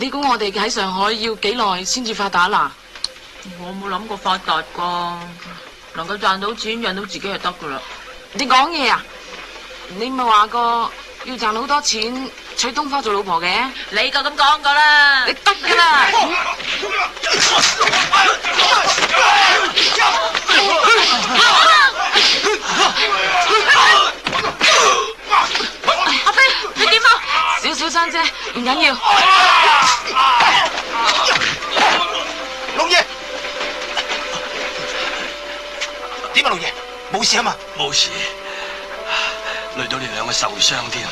你估我哋喺上海要幾耐先至發達啦？我冇諗過發達噶，能夠賺到錢養到自己就得噶啦。你講嘢啊？你咪話過要賺好多錢娶東花做老婆嘅？你夠咁講噶啦，你得噶啦！阿飛，你點啊？少少傷啫，唔緊要。老爺，點啊，老爺？冇事啊嘛？冇事，累到你兩個受傷添。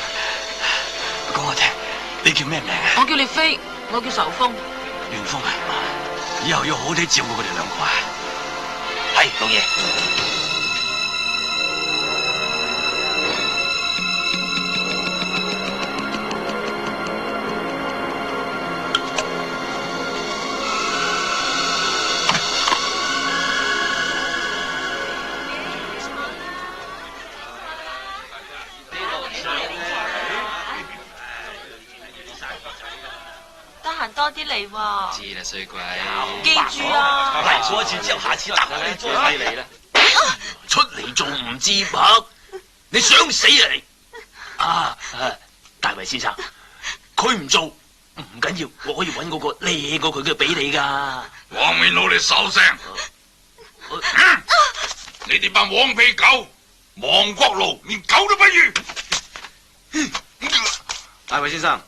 講我聽，你叫咩名啊？我叫烈飛，我叫仇風。元豐啊，以後要好啲照顧佢哋兩個啊。係，老爺。多啲嚟喎！知啦，衰鬼！記住啊！嚟過一次之後，下次打你再睇你啦！出嚟仲唔自白？你想死啊你！大衛先生，佢唔做唔緊要，我可以揾嗰個靚過佢嘅俾你噶。黃面佬，你收聲！你哋班黃皮狗，亡國奴，連狗都不如！大衛先生，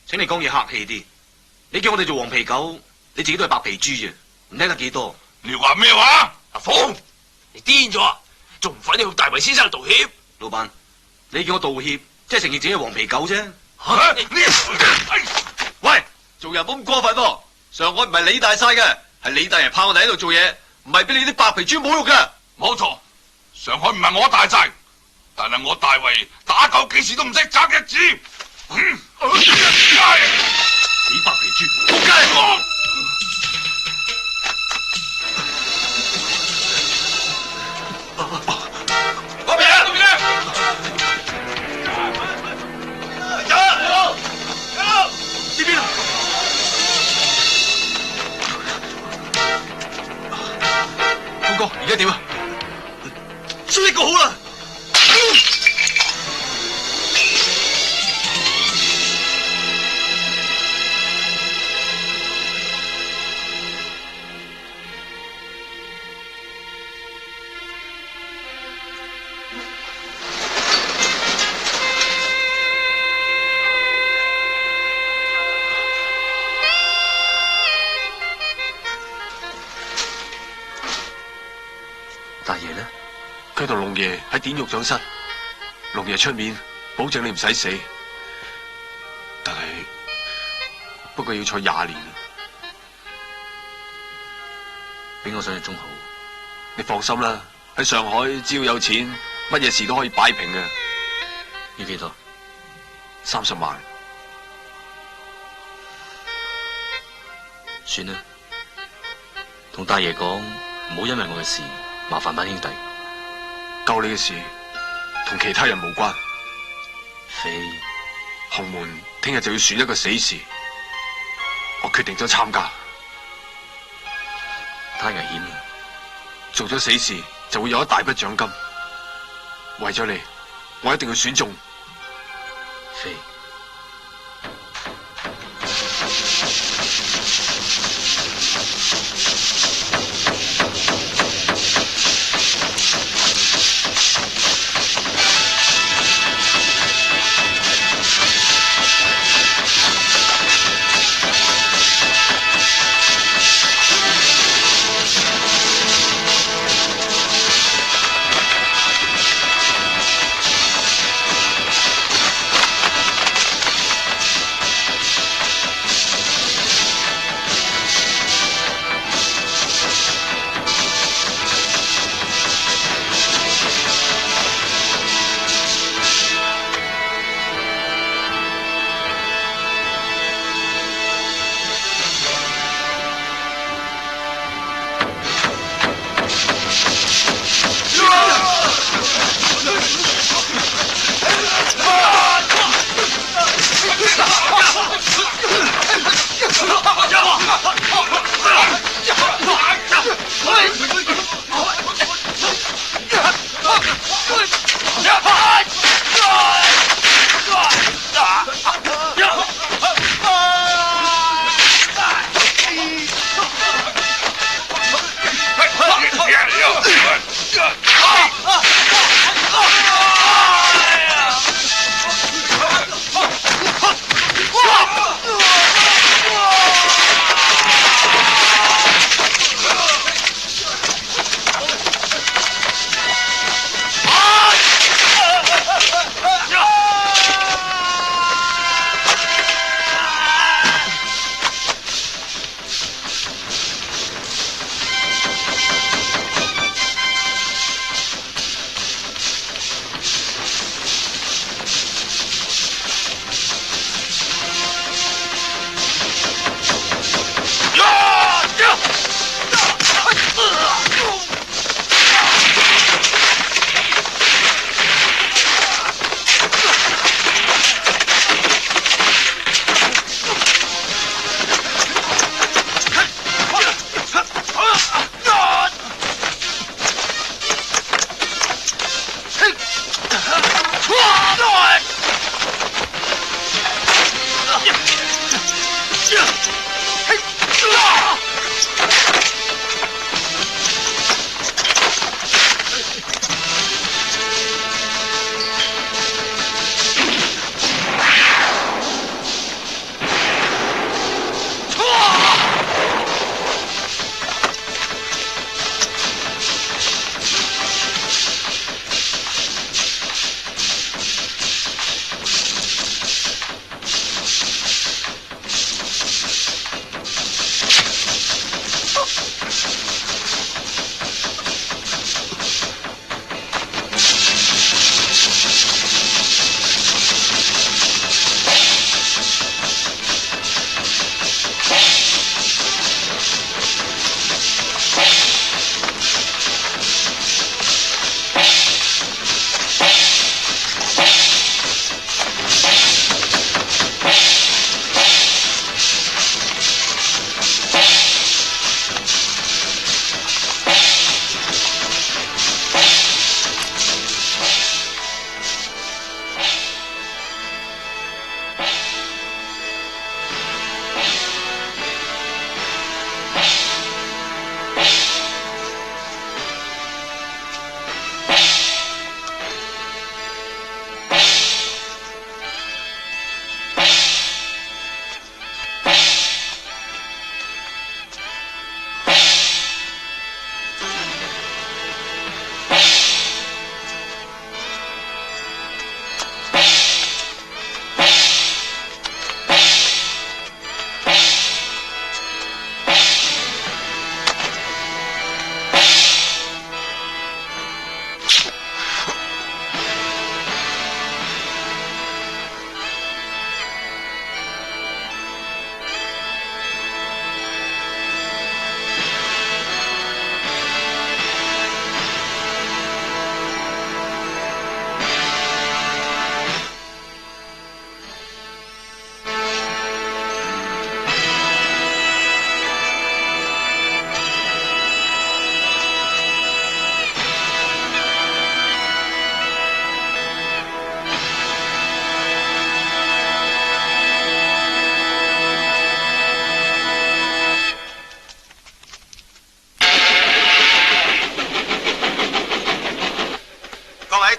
請你講嘢客氣啲。你叫我哋做黃皮狗，你自己都係白皮豬啫，唔聽得幾多。你話咩話？阿鳳，你癲咗啊？仲唔快啲向大衛先生道歉？老闆，你叫我道歉，即係承認自己係黃皮狗啫。喂，做人冇咁過分噃！上海唔係李大晒嘅，係李大爺派我哋喺度做嘢，唔係俾你啲白皮豬侮辱嘅。冇錯，上海唔係我大晒，但係我大衛打狗幾時都唔識揸隻字。死白皮豬，仆街！嗰邊啊，嗰邊啊！呢邊啊！峰哥，而家點啊？出一個好啦！大爺呢？佢同龍爺喺典獄長室，龍爺出面保證你唔使死，但係不過要坐20年。比我想象中好。你放心啦，喺上海只要有錢，乜嘢事都可以擺平嘅。要幾多？30萬。算啦，同大爺講，唔好因為我嘅事麻煩班兄弟。救你嘅事同其他人無關。飛，洪門聽日就要選一個死士，我決定咗參加。太危險啦！做咗死士就會有一大筆獎金。為咗你，我一定要選中。飛。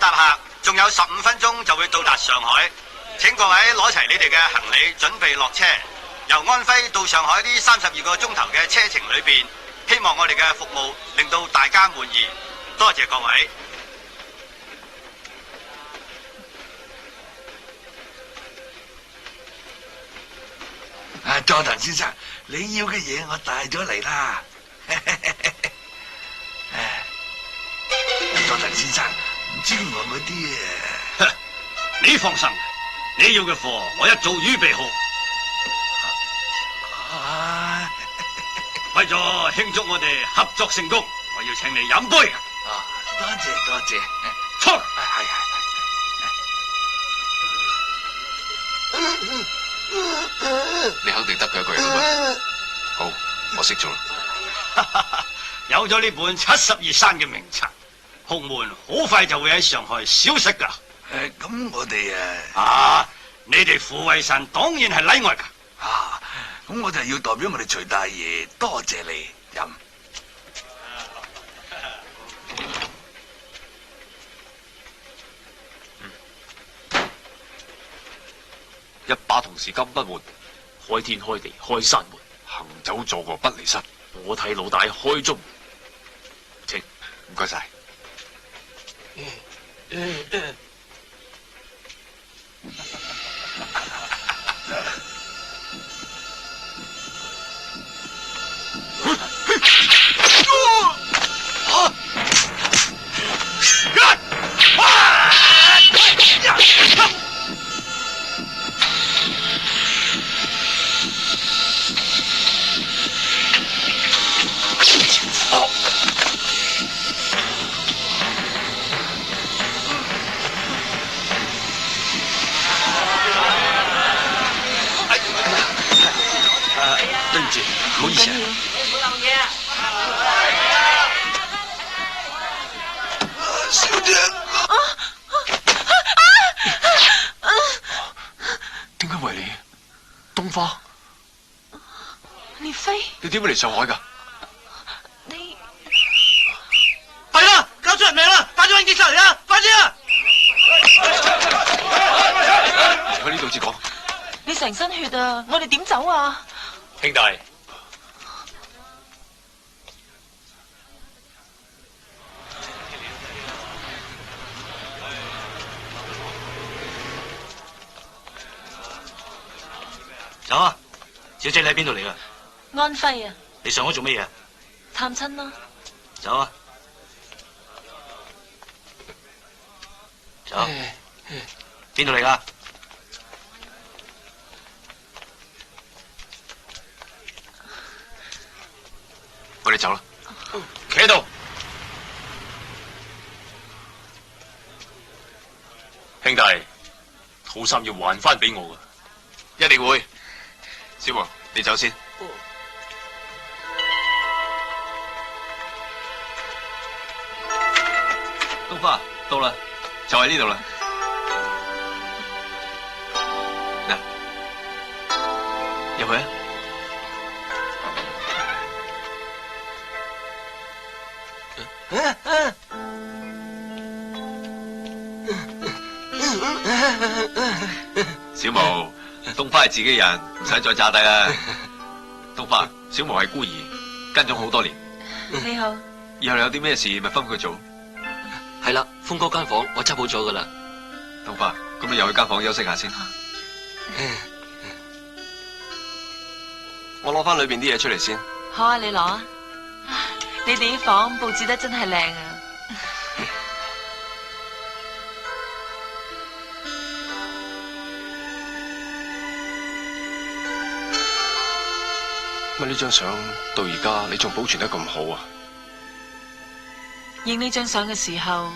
搭客，仲有15分鐘就會到達上海。請各位攞齊你哋嘅行李，準備落車。由安徽到上海呢32個鐘頭嘅車程裏邊，希望我哋嘅服務令到大家滿意。多謝各位。佐藤先生，你要嘅嘢我帶咗嚟啦。佐藤先生，唔知我嗰啲啊，你放心，你要嘅貨我一早預備好。為咗慶祝我哋合作成功，我要請你飲杯。多謝多謝。出，你肯定得佢一個人啊？好，我識做啦。有咗呢本72山嘅名冊，洪門好快就會喺上海消失噶。咁我哋你哋撫慰山當然係例外噶。咁我就要代表我哋徐大爺多謝你飲。一把同是金不換，開天開地開山門，行走坐臥不離身。我替老大開中。請，唔該晒。對唔住，唔好意思啊。小姐，點解為你？東花，你飛？你點會嚟上海㗎？你係啦，搞出人命啦！快啲揾警察嚟啦！快啲啊！停喺呢度至講。你成身血啊！我哋點走啊？兄弟，走啊！小姐你喺邊度嚟㗎？安徽啊，你上海做乜嘢？探親咯。走啊！走。邊度嚟㗎？我哋走啦。企喺度。兄弟，土衫要還翻俾我㗎。一定會。小王，你走先。東花到啦，就喺呢度啦。嗱，入去啊！小毛，東花係自己人，唔使再炸低啦。東花，小毛係孤兒，跟咗好多年。你好。以後你有啲咩事咪分佢做。係啦，峰哥間房我執好咗噶啦。東花，咁你又去間房休息下先。我攞翻裏邊啲嘢出嚟先。好啊，你攞啊。你哋啲房佈置得真係靚啊！乜呢張相到而家你仲保存得咁好啊？影呢張相嘅時候，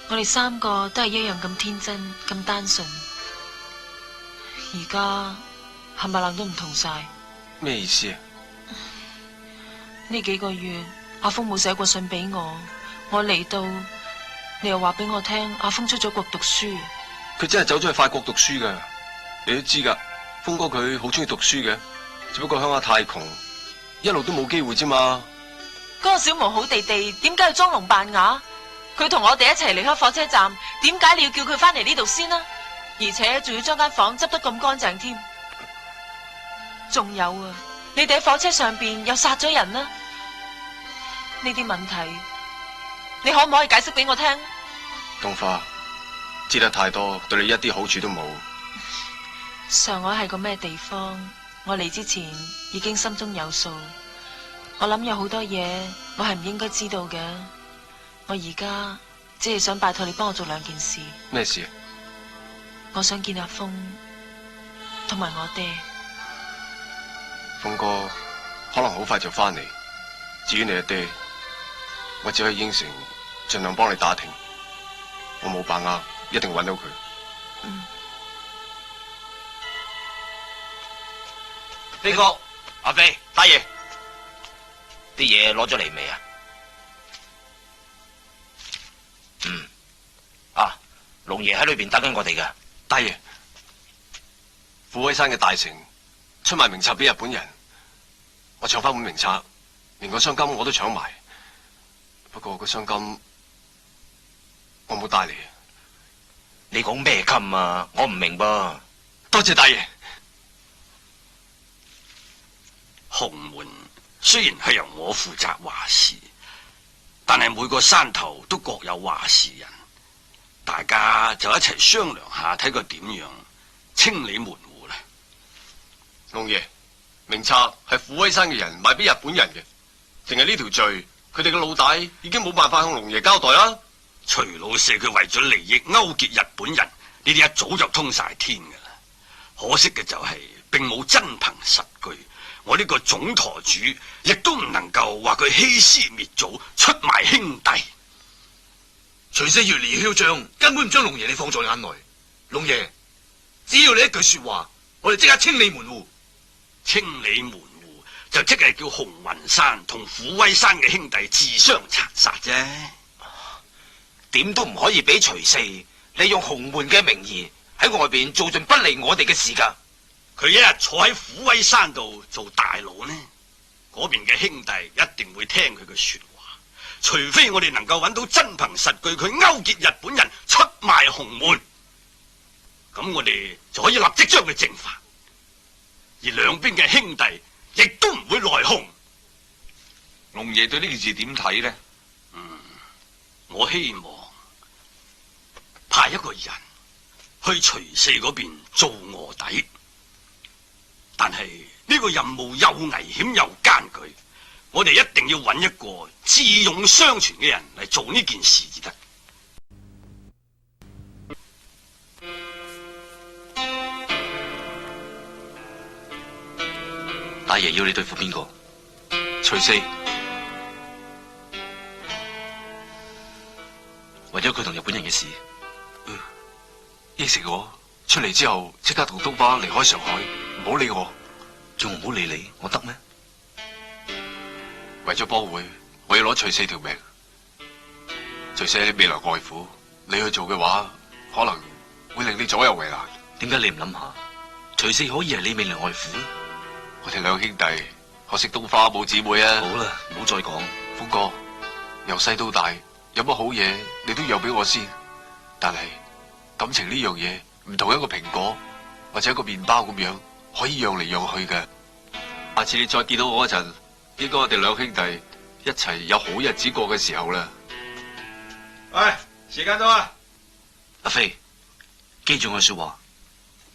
我哋3個都係一樣咁天真、咁單純。而家冚唪唥都唔同晒。咩意思啊？呢幾個月阿峰冇寫過信俾我，我嚟到你又話俾我聽阿峰出咗國讀書。佢真係走咗去法國讀書噶，你都知噶。峰哥佢好中意讀書嘅，只不過鄉下太窮，一路都冇機會啫嘛。嗰個小毛好地地，點解要裝聾扮啞？佢同我哋一齊離開火車站，點解你要叫佢翻嚟呢度先啊？而且仲要將間房執得咁乾淨添。仲有啊，你哋喺火車上邊又殺咗人啦。呢啲問題，你可唔可以解釋俾我聽？東花，知得太多，對你一啲好處都冇。上海係個咩地方？我嚟之前已經心中有數。我諗有好多嘢我係唔應該知道嘅。我而家只係想拜託你幫我做兩件事。咩事？我想見阿峰同埋我爹。峰哥可能好快就翻嚟。至於你阿爹，我只可以應承盡量幫你打聽。我冇把握一定揾到佢。飛哥，阿飛，大爺，啲嘢攞咗嚟未啊？龍爺喺裏邊等緊我哋噶。大爺，虎威山嘅大城出賣名冊俾日本人，我搶翻本名冊，連個箱金我都搶埋。不過個箱金我冇帶嚟。你講咩金啊？我唔明噃。多謝大爺。洪門雖然係由我負責話事，但係每個山頭都各有話事人，大家就一齊商量下，睇個點樣清理門戶啦。龍爺，名冊係虎威山嘅人賣俾日本人嘅，淨係呢條罪，佢哋嘅老大已經冇辦法向龍爺交代啦。徐老四佢為咗利益勾結日本人，呢啲一早就通晒天噶啦。可惜嘅就係並冇真憑實據。我呢個總舵主亦都唔能夠話佢欺師滅祖、出賣兄弟。徐四越嚟囂張，根本唔將龍爺你放在眼內。龍爺，只要你一句說話，我哋即刻清理門戶。清理門戶就即係叫洪雲山同虎威山嘅兄弟自相殘殺啫。點都唔可以俾徐四利用洪門嘅名義喺外邊做盡不利我哋嘅事噶。佢一日坐喺虎威山度做大佬呢，嗰邊嘅兄弟一定會聽佢嘅說話，除非我哋能夠揾到真憑實據，佢勾結日本人出賣洪門，咁我哋就可以立即將佢正法，而兩邊嘅兄弟亦都唔會來鴻。龍爺對呢件事點睇呢？我希望派一個人去徐四嗰邊做臥底。但係呢個任務又危險又艱巨，我哋一定要揾一個智勇雙全嘅人嚟做呢件事至得。大爺要你對付邊個？徐四，為咗佢同日本人嘅事，應承我出嚟之後即刻同東花離開上海，唔好理我。仲唔好理你，我得咩？為咗幫會，我要攞徐四條命。徐四係你未來外父，你去做嘅話，可能會令你左右為難。點解你唔諗下？徐四可以係你未來外父咧？我哋兩兄弟，可惜東花冇姊妹啊！好啦，唔好再講。峰哥，由細到大，有乜好嘢你都讓俾我先。但係感情呢樣嘢唔同一個蘋果或者一個麵包咁樣，可以讓嚟讓去嘅。下次你再見到我嗰陣，應該我哋兩兄弟一齊有好日子過嘅時候啦。喂，時間到啊！阿飛，記住我嘅說話，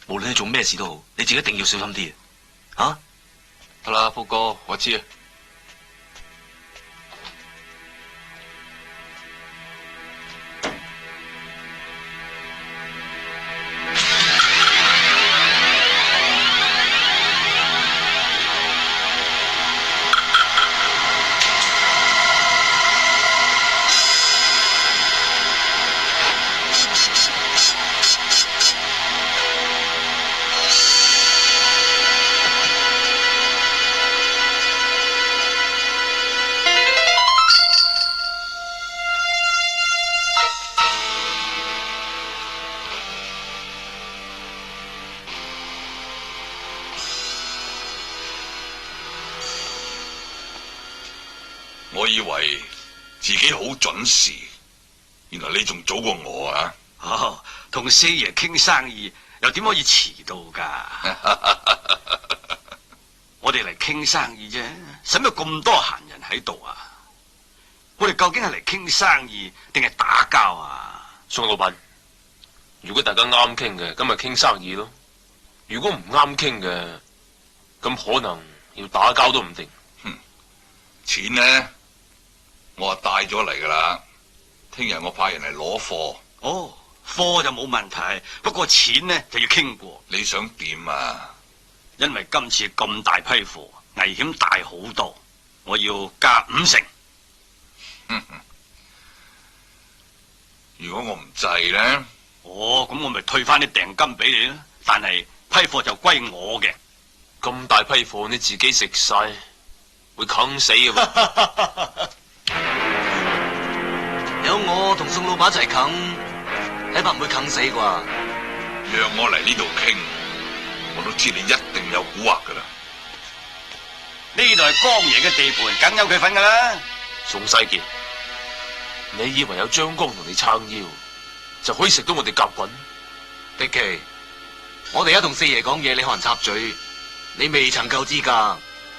無論你做咩事都好，你自己一定要小心啲啊！得啦，峰哥，我知啊。我以為自己好準時，原來你仲早過我啊！哦，同四爺傾生意又點可以遲到噶？我哋嚟傾生意啫，使乜咁多閒人喺度啊？我哋究竟係嚟傾生意定係打交啊？宋老闆，如果大家啱傾嘅，咁咪傾生意咯；如果唔啱傾嘅，咁可能要打交都唔定。錢呢，我啊帶咗嚟噶啦，聽日我派人嚟攞貨。哦，貨就冇問題，不過錢呢就要傾過。你想點啊？因為今次咁大批貨，危險大好多，我要加50%。如果我唔制呢？哦，咁我咪退翻啲訂金俾你啦。但係批貨就歸我嘅。咁大批貨你自己食晒，會啃死嘅喎。有我同宋老闆一齊啃，睇怕唔會啃死啩。約我嚟呢度傾，我都知你一定有蠱惑噶啦。呢度係江爺嘅地盤，梗有佢份噶啦。宋世傑，你以為有張剛同你撐腰，就可以食到我哋夾棍？迪奇，我哋而家同四爺講嘢，你可能插嘴，你未曾夠資格。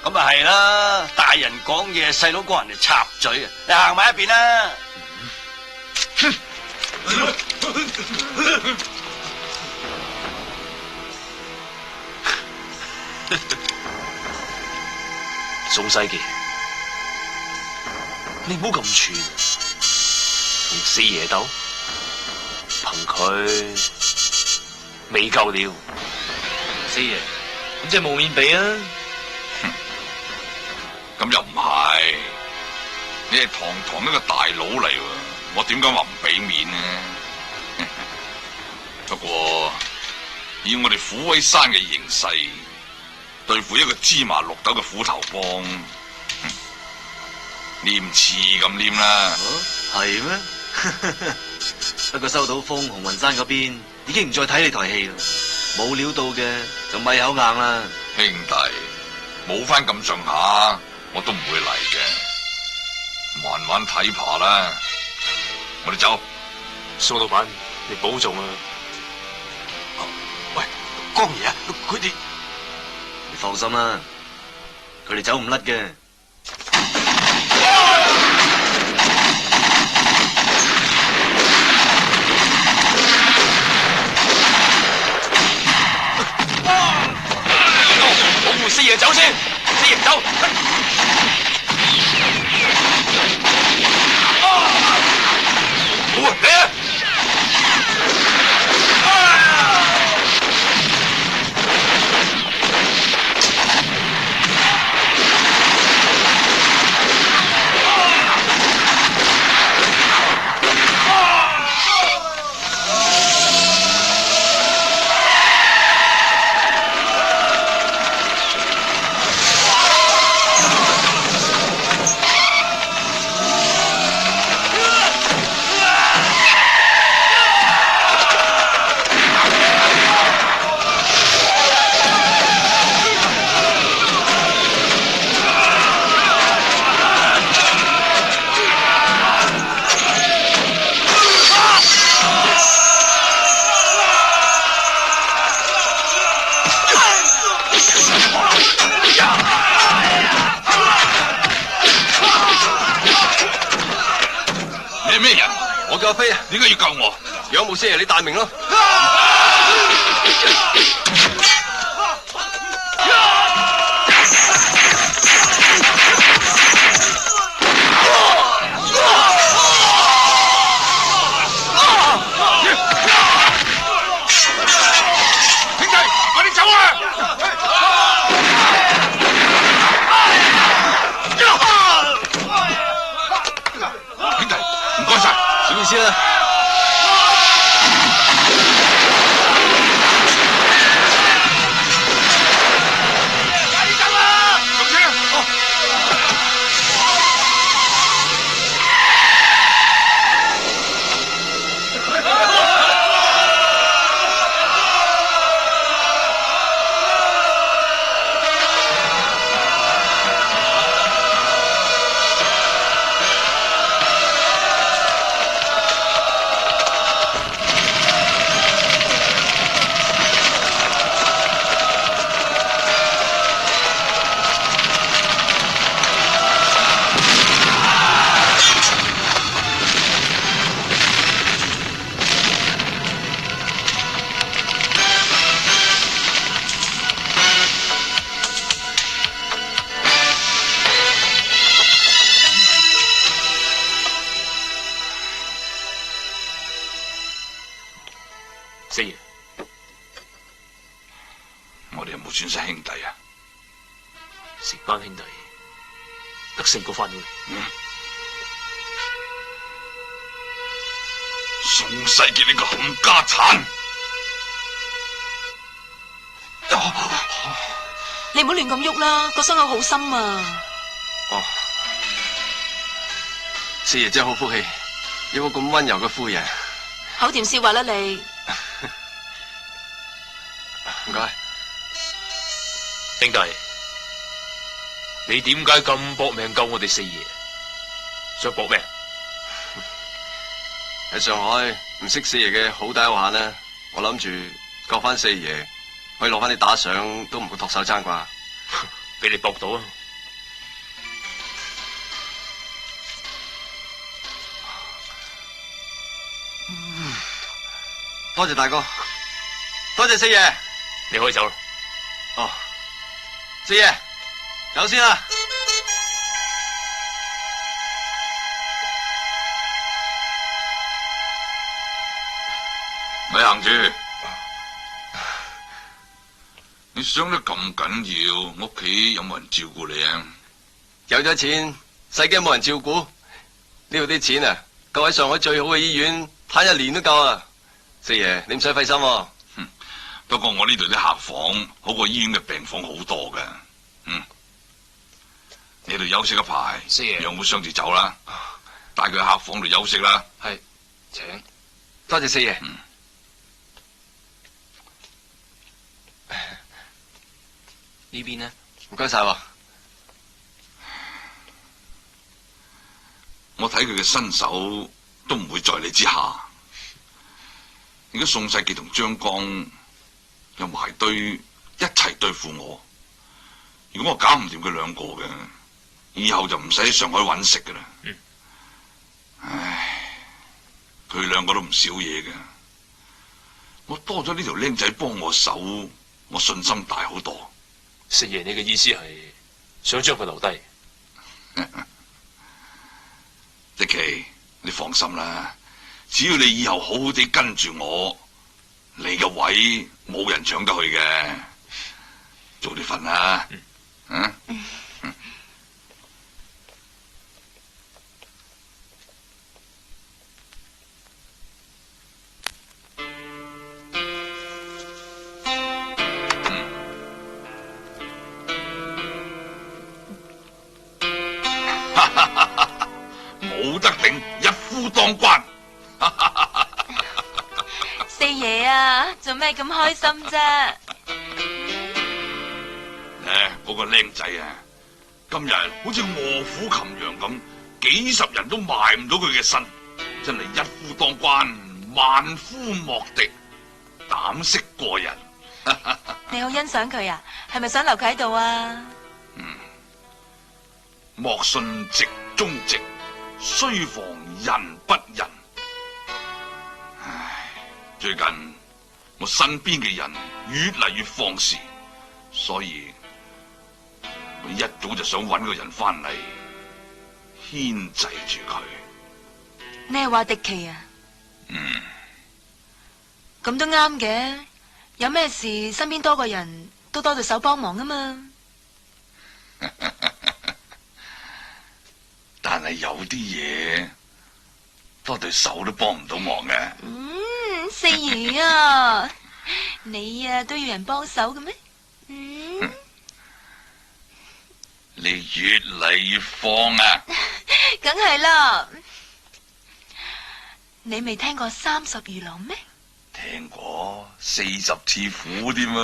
咁啊係啦，大人講嘢，細佬過人哋插嘴啊！你行埋一邊啦。宋世傑，你唔好咁串，同四爺鬥，憑佢未夠料。四爺，咁即係冇面俾啊！咁又唔係，你係堂堂一個大佬嚟喎，我點解話唔俾面呢？不過以我哋虎威山嘅形勢，對付一個芝麻綠豆嘅虎頭幫，黏似咁黏啦。係咩？不過收到風，紅雲山嗰邊已經唔再睇你台戲啦，冇料到嘅就咪口硬啦。兄弟，冇翻咁上下，我都唔會嚟嘅，慢慢睇扒啦。我哋走。宋老闆，你保重啊！喂，江爺啊，佢哋你放心啦，佢哋走唔甩嘅。保護四爺走先，四爺走。嚟啊！阿飛啊，點解要救我？仰慕四爺你大名咯！兄弟，快啲走啊！兄弟，唔該晒。小意思啦。四爺，我哋有冇損失兄弟啊？成班兄弟得4個翻到嚟。宋世傑你個冚家鏟！你唔好亂咁喐啦，個傷口好深啊！哦，四爺真係好福氣，有個咁溫柔嘅夫人。口甜舌滑啦你。唔該。兄弟，你點解咁搏命救我哋四爺？想搏命？喺上海唔識四爺嘅好大有限啦，我諗住救翻四爺，可以攞翻啲打賞，都唔會托手踭啩。俾你搏到啊！多謝大哥，多謝四爺。你可以走啦。哦，四爺，走先啦。咪行住！你傷得咁緊要，屋企有冇人照顧你啊？有咗錢，世間冇人照顧。呢度啲錢啊，夠喺上海最好嘅醫院攤1年都夠啊！四爺，你唔使費心喎。不過我呢度啲客房好過醫院嘅病房好多㗎。你度休息一排，四爺養好傷住走啦，帶佢去客房度休息啦。係，請。多謝四爺。呢邊呢？唔該晒喎。我睇佢嘅身手都唔會在你之下。而家宋世傑同張剛又埋堆一齊對付我，如果我搞唔掂佢兩個嘅，以後就唔使喺上海揾食噶啦。唉，佢兩個都唔少嘢嘅，我多咗呢條僆仔幫我手，我信心大好多。四爺，你嘅意思係想將佢留低？迪奇，你放心啦，只要你以後好好地跟住我，你嘅位冇人搶得去嘅。早啲瞓啦，冇得頂，一夫當關。四爺啊，做咩咁開心啫？嗰個僆仔啊，今日好似臥虎擒羊咁，幾十人都埋唔到佢嘅身，真係一夫當關，萬夫莫敵，膽識過人。你好欣賞佢啊？係咪想留佢喺度啊？莫信直中直，須防人不仁。唉，最近我身邊嘅人越嚟越放肆，所以我一早就想揾個人翻嚟牽制住佢。你係話迪奇啊？咁都啱嘅，有咩事身邊多個人都多對手幫忙啊嘛。但係有啲嘢多對手都幫唔到忙嘅。四爺啊，你啊都要人幫手嘅咩？你越嚟越放啊！梗係啦，你未聽過30魚郎咩？聽過40次苦添啊！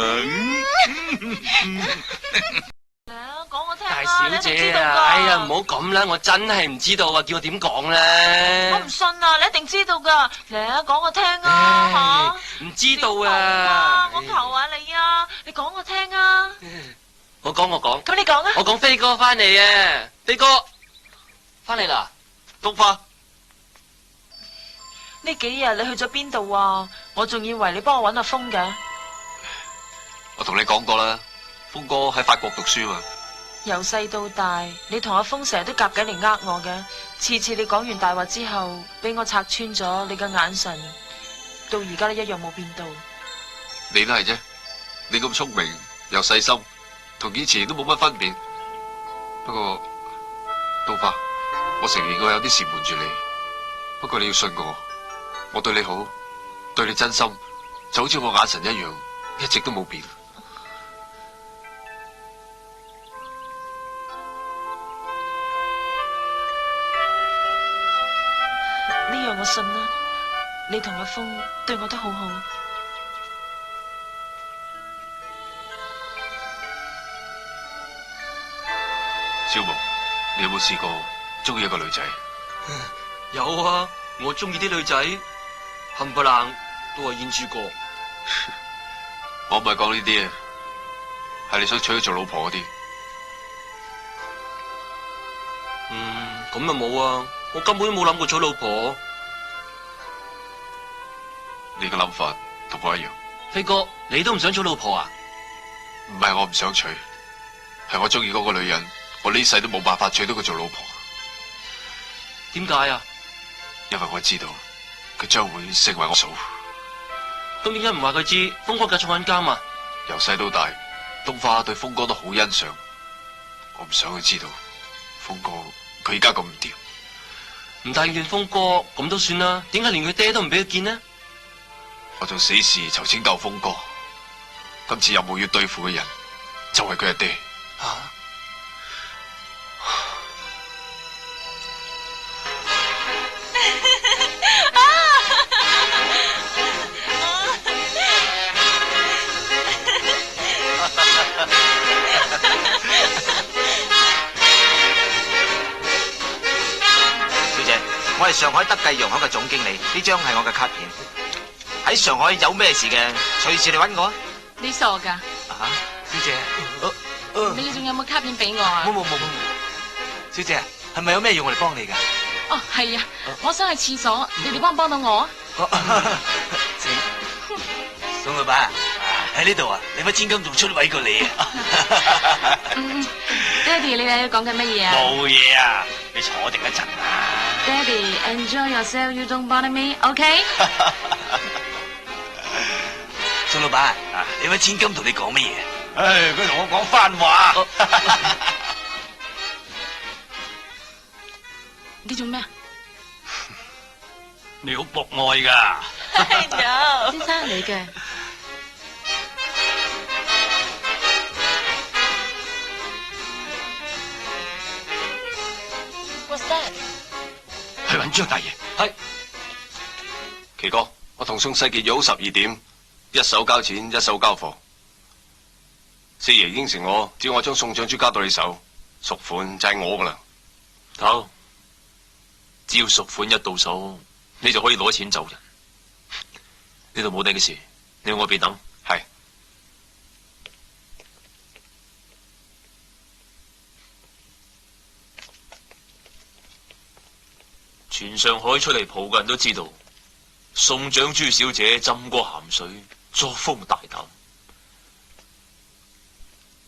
講我聽大小姐啊，哎呀，唔好咁啦，我真係唔知道啊，叫我點講咧？我唔信啊，你一定知道噶。嚟啊，講我聽啊吓！唔知道啊！我求下你啊，你講我聽啊！我講。咁你講啊！我講飛哥翻嚟啊，飛哥翻嚟啦，菊花。呢幾日你去咗邊度啊？我仲以為你幫我搵阿峰嘅。我同你講過啦，峰哥喺法國讀書啊。由細到大，你同阿峰成日都夾緊嚟呃我嘅，次次你講完大話之後，俾我拆穿咗你嘅眼神，到而家都一樣冇變到。你都係啫，你咁聰明又細心，同以前都冇乜分別。不過，東花，我承認我有啲事瞞住你。不過你要信我對你好，對你真心，就好似我眼神一樣，一直都冇變。呢樣我信啦，你同阿峰對我都好好。小毛，你有冇試過中意一個女仔？有啊，我中意啲女仔，冚唪唥都係胭脂過。我唔係講呢啲啊，係你想娶佢做老婆嗰啲。咁又冇啊，我根本都冇諗過娶老婆。你嘅諗法同我一樣。飛哥，你都唔想娶老婆啊？唔係我唔想娶，係我中意嗰個女人，我呢世都冇辦法娶到佢做老婆。點解啊？因為我知道佢將會成為我嫂。咁點解唔話佢知風哥繼續坐緊監啊？由細到大，東花對風哥都好欣賞。我唔想佢知道，風哥佢而家咁唔掂。唔帶怨風哥，咁都算啦。點解連佢爹都唔俾佢見呢？我做死事求拯救風哥，今次任務要對付嘅人就係佢阿爹。小姐，我係上海德記洋行嘅總經理，呢張係我嘅卡片。喺上海有咩事嘅，隨時嚟搵我啊！你傻噶？啊，小姐，你仲有冇卡片俾我啊？冇，小姐，係咪有咩要我嚟幫你噶？哦，係啊，我想去廁所，你哋幫唔幫到我啊？請，宋老闆喺呢度啊，你乜千金仲出位過你啊？爹哋，你哋講緊乜嘢啊？冇嘢啊，你坐定一陣啊。爹哋 ，enjoy yourself, you don't bother me, OK？ 宋老闆，你乜千金同你講乜嘢？唉，佢同我講番話。你做咩啊？你好博愛噶。先生你嘅。What's that？ 去揾張大爺。係。奇哥，我同宋世傑約好12點，一手交錢，一手交貨。四爺應承我，只要我將宋長珠交到你手，贖款就係我噶啦。好，只要贖款一到手，你就可以攞錢走人。呢度冇你嘅事，你喺外邊等。係。全上海出嚟蒲嘅人都知道，宋長珠小姐浸過鹹水，作風大膽，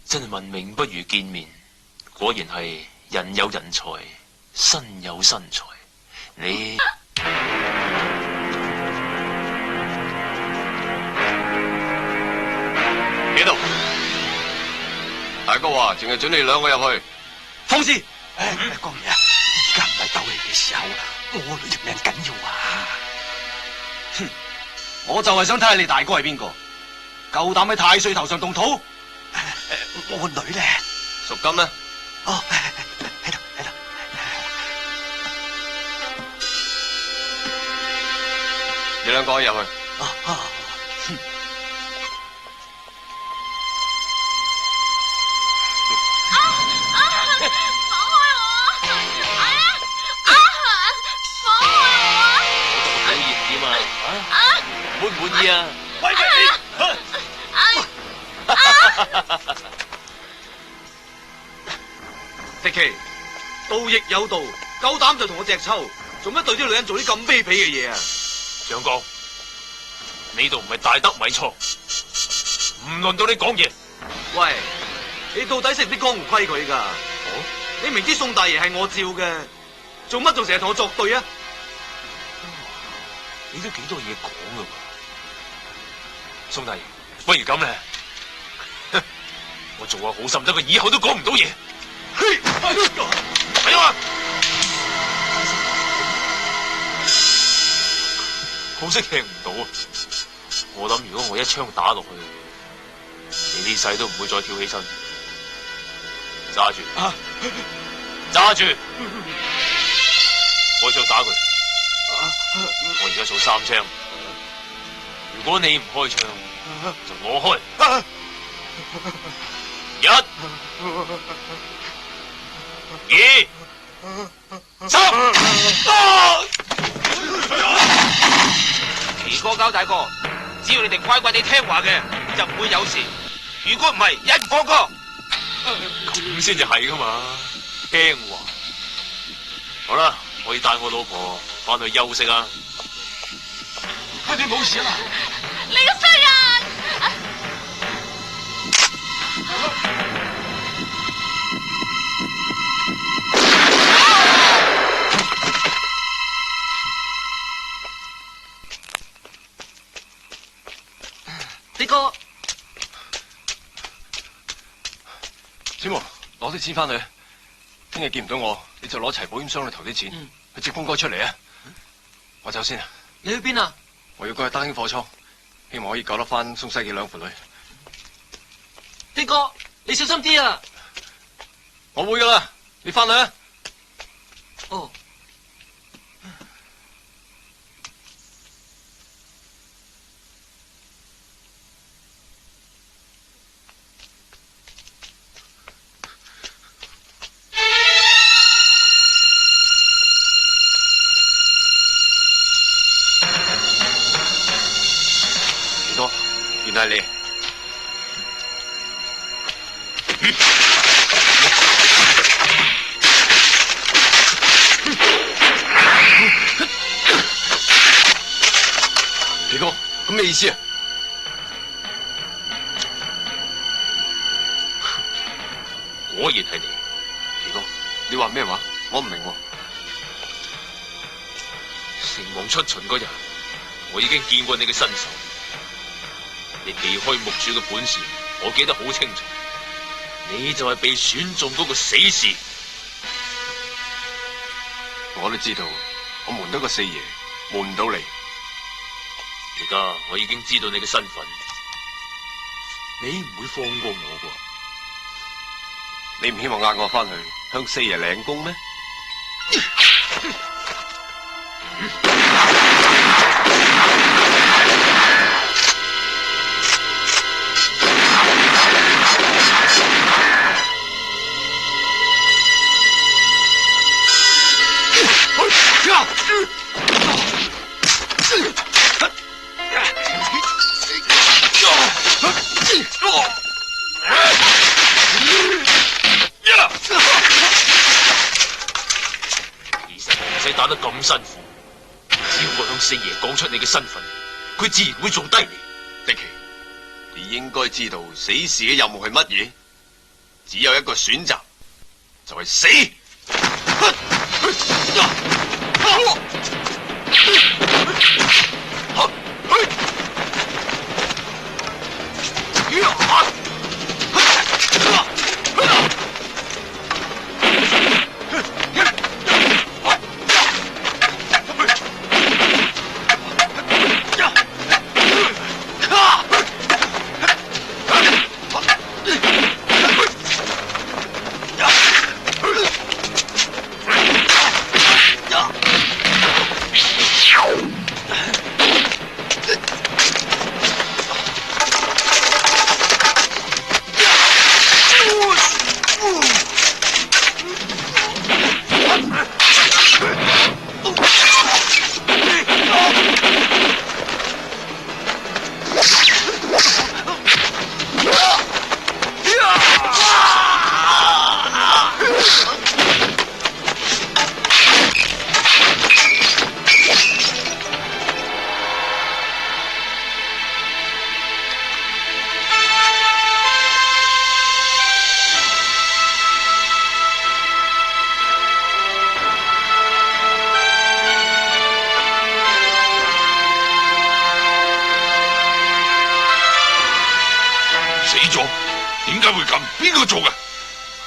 真係聞名不如見面。果然係人有人才，身有身材。你幾度？大哥話淨係准你2個入去。放肆！江爺，而家唔係鬥氣嘅時候，我女條命緊要啊！哼，我就係想睇下你大哥係邊個，夠膽喺太歲頭上動土？我個女咧，贖金呢？哦，喺度。你2個可以入去。滿唔滿意啊？喂迪奇，盜亦有道，夠膽就同我隻抽，做乜對啲女人做啲咁卑鄙嘅嘢啊？長江，呢度唔係大德米倉，唔輪到你講嘢。喂，你到底識唔識江湖規矩噶？你明知宋大爺係我召嘅，做乜仲成日同我作對啊？你都幾多嘢講噶？兄弟，不如咁咧，我做個好心，得佢以後都講唔到嘢。係啊！可惜聽唔到啊！我諗如果我一槍打落去，你呢世都唔會再跳起身。揸住，揸住，開槍打佢。我而家數3槍，如果你唔開槍，就我開。1、2、3。奇哥交大哥，只要你哋乖乖地聽話嘅，就唔會有事。如果唔係，一個個咁先至係噶嘛，聽話。好啦，可以帶我老婆翻去休息啦。你冇事啦？你個衰人！飛哥，小毛，攞啲錢翻去。聽日見唔到我，你就攞齊保險箱裏頭啲錢，去接風哥出嚟啊！我走先啊！你去邊啊？我要過去丹興貨倉，希望可以救得翻宋世傑兩父女。飛哥，你小心啲啊！我會噶啦，你翻去啊！哦。原來係你。皮哥，咁咩意思啊？果然係你，皮哥，你話咩話？我唔明喎。城隍出巡嗰日，我已經見過你嘅身手。你避開木柱嘅本事，我記得好清楚。你就係被選中嗰個死士。我都知道，我瞞得個四爺，瞞唔到你。而家我已經知道你嘅身份，你唔會放過我啩？你唔希望押我翻去向四爺領功咩？其實唔使打得咁辛苦，只要我向四爺講出你嘅身份，佢自然會做低你。迪奇，你應該知道死士嘅任務係乜嘢？只有一個選擇，就係死。咗，點解會咁？邊個做嘅？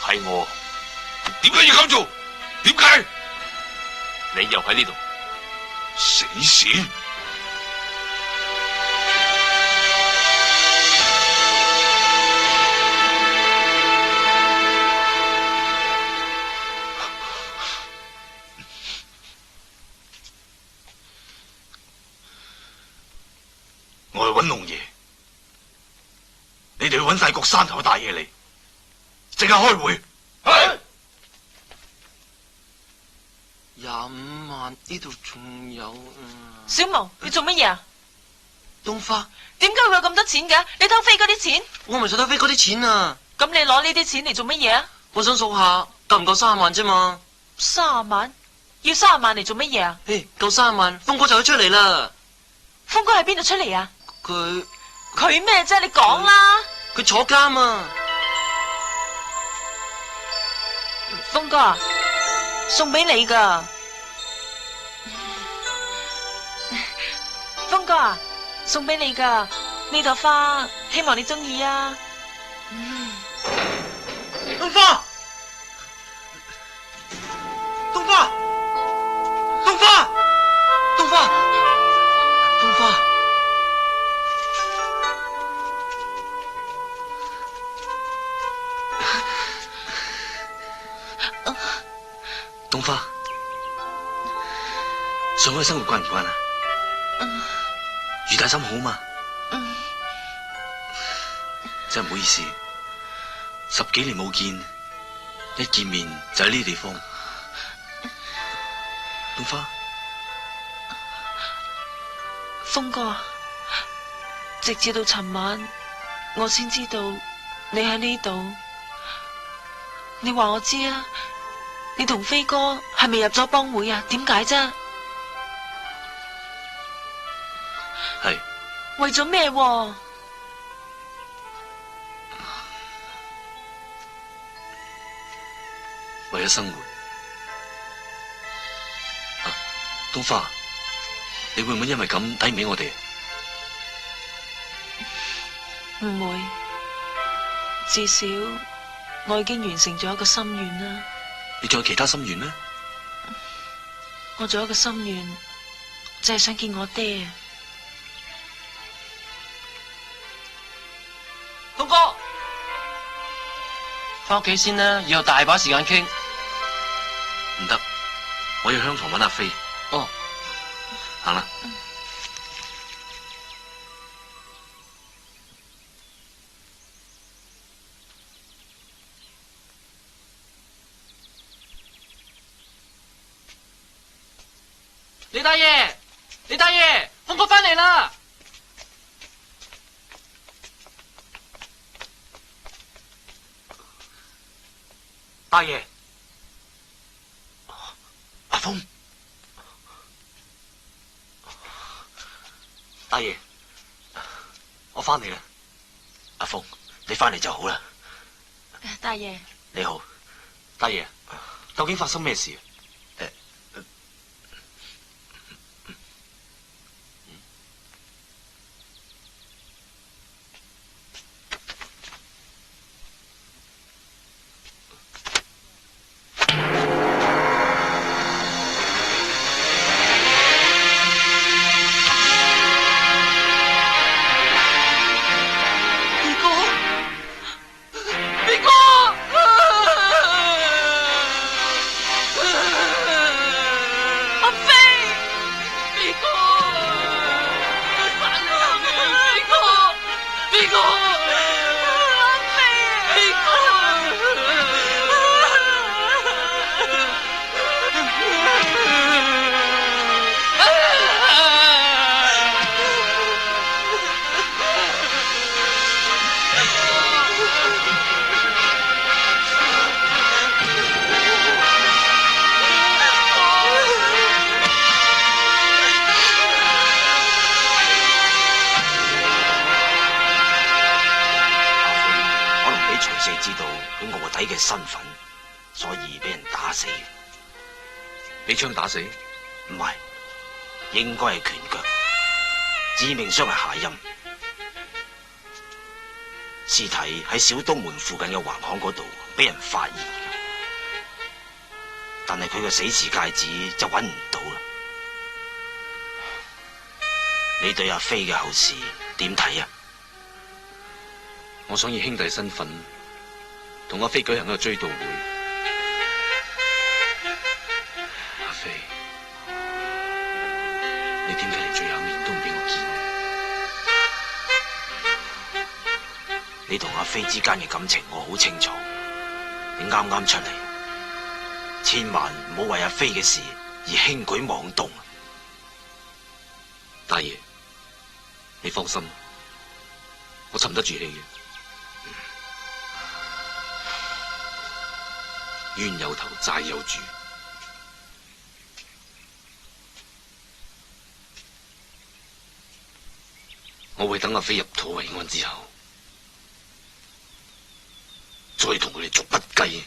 係我。點解要咁做？點解？你又喺呢度？死線！我去揾龍爺，你哋去揾晒各山頭嘅大爺嚟，即刻開會。係。25萬呢度仲有小毛，你做乜嘢啊？東花，點解會有咁多錢嘅？你偷飛嗰啲錢？我唔係想偷飛嗰啲錢啊！咁你攞呢啲錢嚟做乜嘢啊？我想數下夠唔夠30萬啫嘛。30萬？要30萬嚟做乜嘢啊？夠30萬，峰哥就可以出嚟啦。峰哥喺邊度出嚟啊？佢咩啫？你講啦！佢坐監啊！峰哥啊，送俾你噶。峰哥啊，送俾你噶呢朵花，希望你中意啊。東花，東花，東花，東花，東花。東花，上海生活慣唔慣啊？余大心好嘛？真係唔好意思，10幾年冇見，一見面就喺呢啲地方。東花，峰哥，直至到尋晚，我先知道你喺呢度。你話我知啊，你同飛哥係咪入咗幫會啊？點解啫？係。為咗咩？為咗生活。東花，你會唔會因為咁睇唔起我哋？唔會，至少我已經完成咗一個心願啦。你仲有其他心願咩？我仲有一個心願，就係想見我爹。東哥，翻屋企先啦，以後大把時間傾。唔得，我要去香堂揾阿飛。哦，行啦。李大爺，李大爺，峰哥翻嚟啦！大爺，阿峰，大爺，我翻嚟啦。阿峰，你翻嚟就好啦。大爺，你好，大爺，究竟發生咩事？嘅身份，所以俾人打死。俾槍打死？唔係，應該係拳腳，致命傷係下陰。屍體喺小東門附近嘅橫巷嗰度俾人發現，但係佢嘅死時戒指就揾唔到啦。你對阿飛嘅後事點睇啊？我想以兄弟身份同阿飛舉行一個追悼會。阿飛，你點解連最後一面都唔俾我見？你同阿飛之間嘅感情我好清楚，你啱啱出嚟，千萬唔好為阿飛嘅事而輕舉妄動。大爺，你放心，我沉得住氣嘅。冤有頭，債有主。我會等阿飛入土為安之後，再同佢哋逐筆計。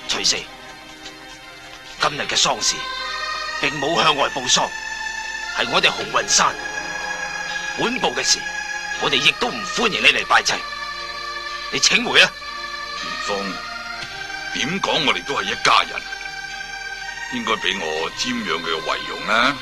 徐四，今日嘅喪事並冇向外報喪，係我哋紅雲山本部嘅事，我哋亦都唔歡迎你嚟拜祭。你請回啊！元豐，點講我哋都係一家人，應該俾我瞻仰佢嘅遺容啦。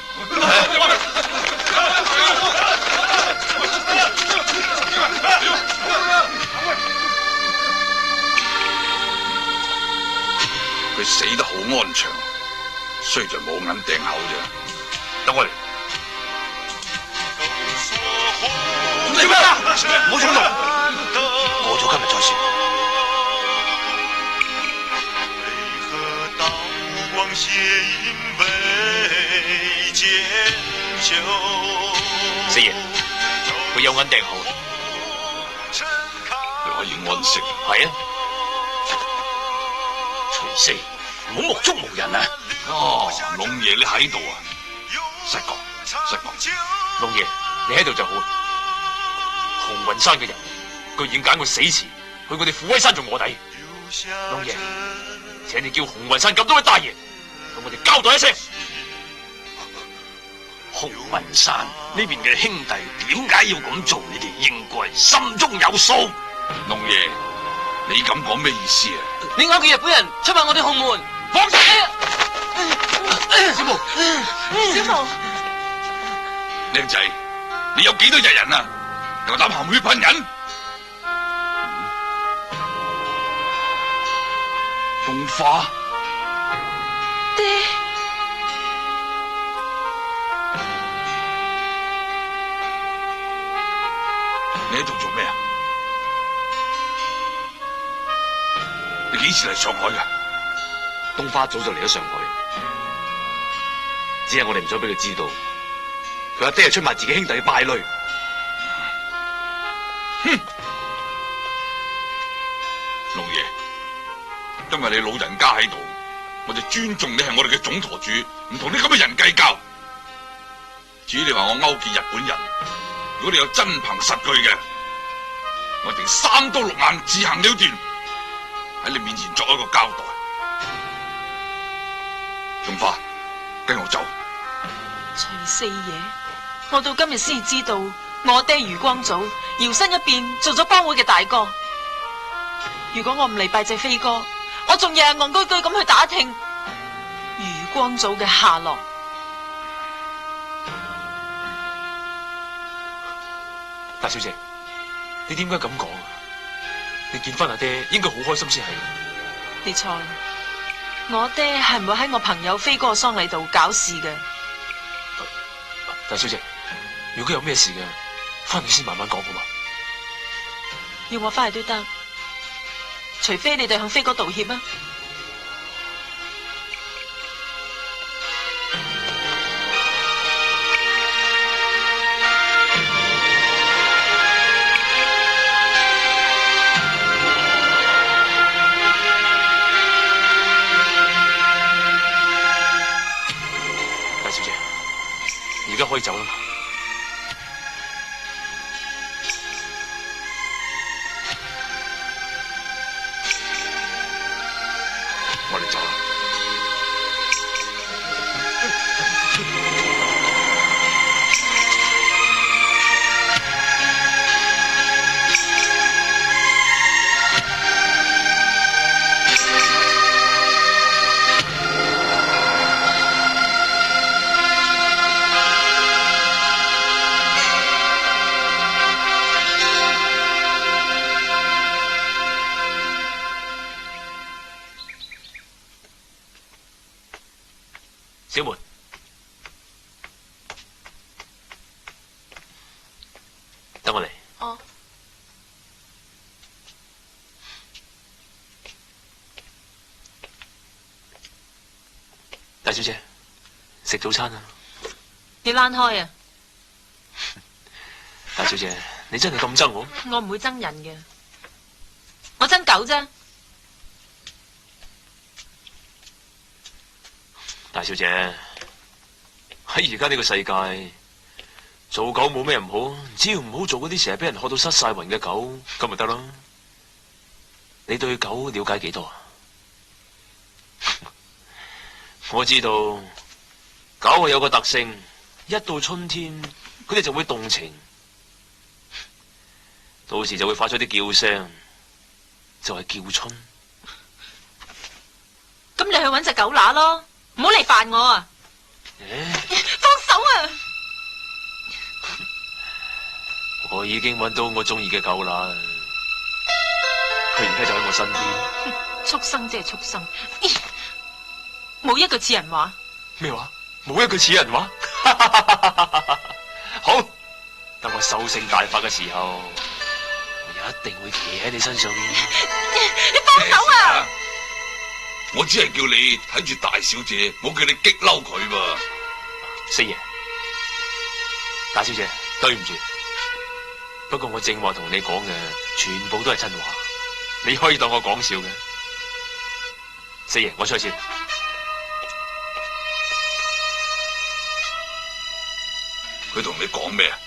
佢死得好安詳，雖然冇銀掟口啫。等我嚟。做咩啊？唔好衝動，過咗今日再說。四爺，佢有銀掟好，佢可以安息。係啊。徐四，唔好目中無人啊！哦，龍爺你喺度啊？失覺。龍爺，你喺度就好。紅雲山嘅人居然揀個死詞去我哋虎威山做卧底。龍爺，請你叫紅雲山咁多位大爺同我哋交代一聲。紅雲山呢邊嘅兄弟點解要咁做？你哋應該心中有數。龍爺，你咁講咩意思啊？你勾結日本人出賣我哋紅門，放晒你！小毛，小毛，靚仔，你有幾多日人啊？夠膽含血噴人？冬花，爹，你喺度做咩啊？你幾時嚟上海噶？冬花早就嚟咗上海，只係我哋唔想俾佢知道，佢阿爹係出賣自己兄弟嘅敗類。哼！龍爺，因為你老人家喺度，我就尊重你係我哋嘅總舵主，唔同你咁嘅人計較。至於你話我勾結日本人，如果你有真憑實據嘅，我定3刀6眼自行了斷，喺你面前作一個交代。冬花，跟我走。徐四爺，我到今日先知道，我爹余光祖搖身一變做咗幫會嘅大哥。如果我唔嚟拜祭飛哥，我仲日日戇居居咁去打聽余光祖嘅下落。大小姐，你點解咁講啊？你見翻阿爹應該好開心先係。你錯啦，我爹係唔會喺我朋友飛哥嘅喪禮度搞事嘅。大小姐，如果有咩事嘅，翻去先慢慢講好嘛？要我翻去都得，除非你哋向飛哥道歉啊！大小姐，而家可以走啦嘛？我哋走啦。小門，等我嚟。哦。大小姐，食早餐啊！你躝開啊！大小姐，你真係咁憎我？我唔會憎人嘅，我憎狗啫。大小姐，喺而家呢個世界，做狗冇咩唔好，只要唔好做嗰啲成日俾人學到失晒魂嘅狗，咁咪得咯。你對狗了解幾多啊？我知道狗係有個特性，一到春天，佢哋就會動情，到時就會發出啲叫聲，就係叫春。咁你去搵隻狗乸咯，唔好嚟煩我啊！放手啊！我已經揾到我中意嘅狗乸，佢而家就喺我身邊。畜生即係畜生，冇一句似人話。咩話？冇一句似人話？好，等我獸性大發嘅時候，我一定會騎喺你身上面。你放手啊！我只係叫你睇住大小姐，冇叫你激嬲佢噃。四爺，大小姐，對唔住，不過我正話同你講嘅全部都係真話，你可以當我講笑嘅。四爺，我出去先。佢同你講咩啊？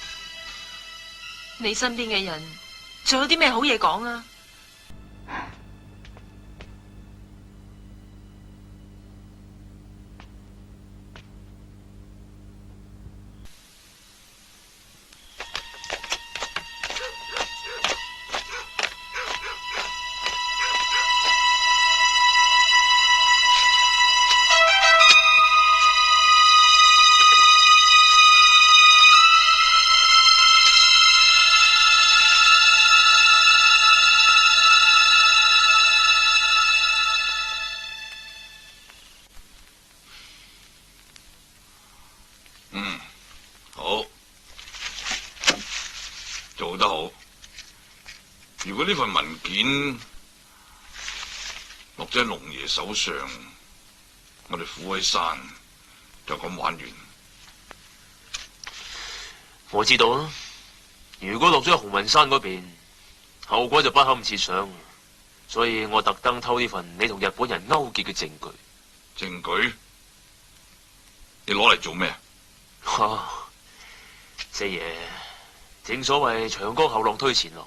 你身邊嘅人仲有啲咩好嘢講啊？果呢份文件落咗喺龍爺手上，我哋虎威山就咁玩完。我知道啊，如果落咗喺紅雲山嗰邊，後果就不堪設想。所以我特登偷呢份你同日本人勾結嘅證據。證據？你攞嚟做咩？四爺，正所謂長江後浪推前浪，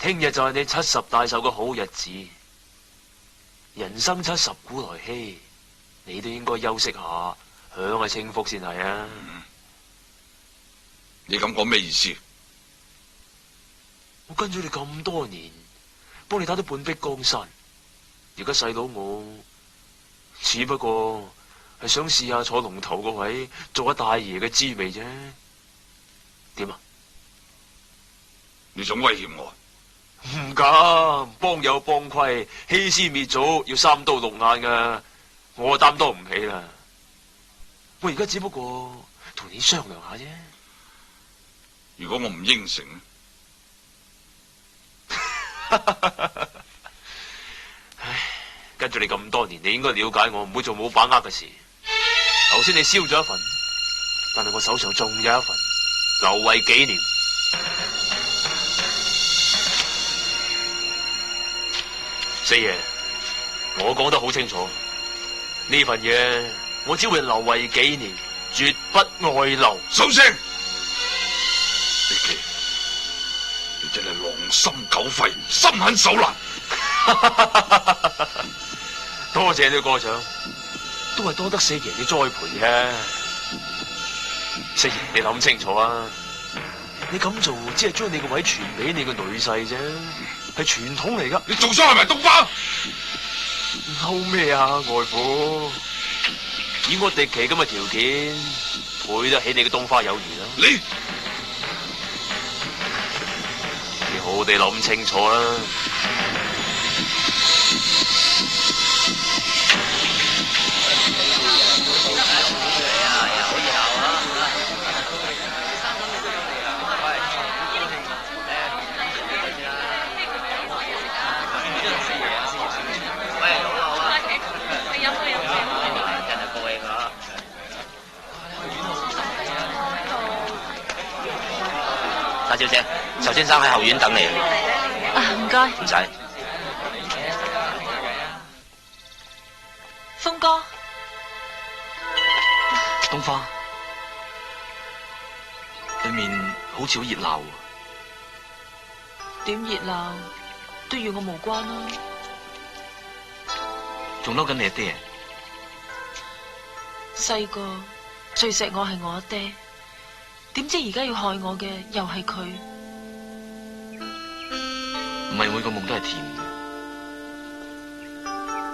聽日就係你70大壽嘅好日子。人生70古來稀，你都應該休息下，享下清福先係啊！你咁講咩意思？我跟咗你咁多年，幫你打到半壁江山，而家細佬我只不過係想試下坐龍頭個位，做下大爺嘅滋味啫。點啊？你想威脅我？唔敢，幫有幫規，欺師滅祖要3刀6眼噶，我擔當唔起啦。我而家只不過同你商量下啫。如果我唔應承，唉，跟住你咁多年，你應該了解我唔會做冇把握嘅事。頭先你燒咗一份，但係我手上仲有一份，留為紀念。四爺，我講得好清楚，呢份嘢我只會留為紀念，絕不外流。收聲！你真係狼心狗肺，心狠手辣。多謝你過獎，都係多得四爺你栽培啫。四爺，你諗清楚啊！你咁做只係將你個位傳俾你個女婿啫，係傳統嚟噶。你做咗係咪東花？嬲咩啊，外父？以我迪奇咁嘅條件，配得起你嘅東花有餘啦。你好好地諗清楚啦。大小姐，仇先生喺後院等你。啊，唔該。唔使。峰哥，東花，裏面好似好熱鬧喎。點熱鬧都與我無關啦。仲嬲緊你阿爹？細個最錫我係我阿爹。點知而家要害我嘅又係佢？唔係每個夢都係甜嘅。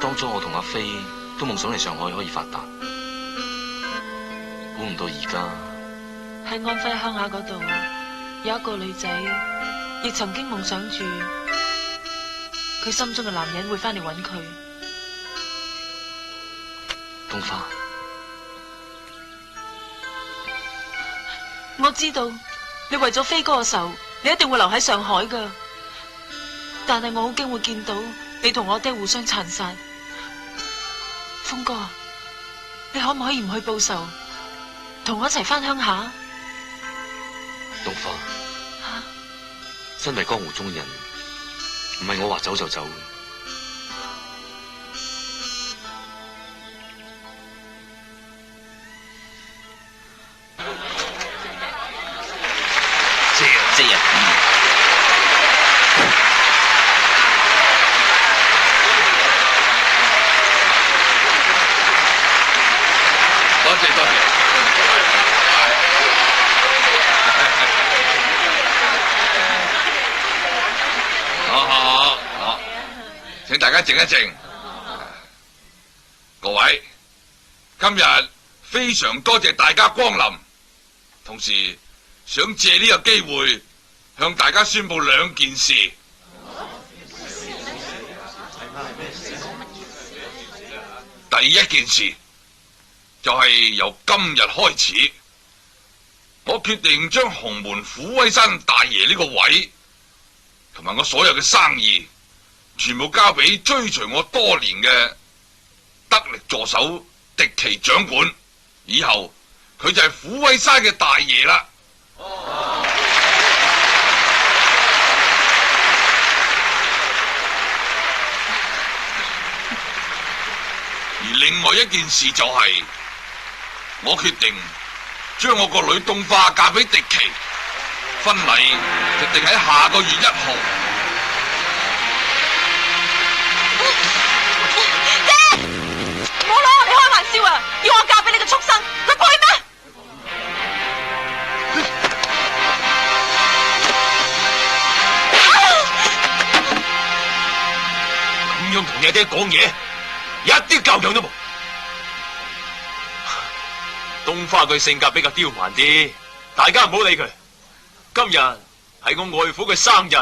當初我同阿飛都夢想嚟上海可以發達，估唔到而家喺安徽鄉下嗰度有一個女仔，亦曾經夢想住佢心中嘅男人會翻嚟揾佢。東花。我知道你為咗飛哥嘅仇，你一定會留喺上海噶。但係我好驚會見到你同我爹互相殘殺。峰哥，你可唔可以唔去報仇，同我一齊翻鄉下？東花，身為江湖中人，唔係我話走就走。四爺，多謝。好，請大家靜一靜。各位，今日非常多謝大家光臨，同時想借呢個機會向大家宣布2件事。第一件事就係由今日開始，我決定將洪門虎威山大爺呢個位同同埋我所有嘅生意，全部交俾追隨我多年嘅得力助手狄奇掌管。以後佢就係虎威山嘅大爺啦。而另外一件事就係，我決定將我個女東花嫁俾狄奇，婚禮就定喺下個月1號。爹，唔好攞我哋開玩笑啊！要我嫁俾你個畜生，佢配咩？咁樣同你阿爹講嘢，一啲教養都冇。東花佢性格比較刁蠻啲，大家唔好理佢。今日係我外父嘅生日，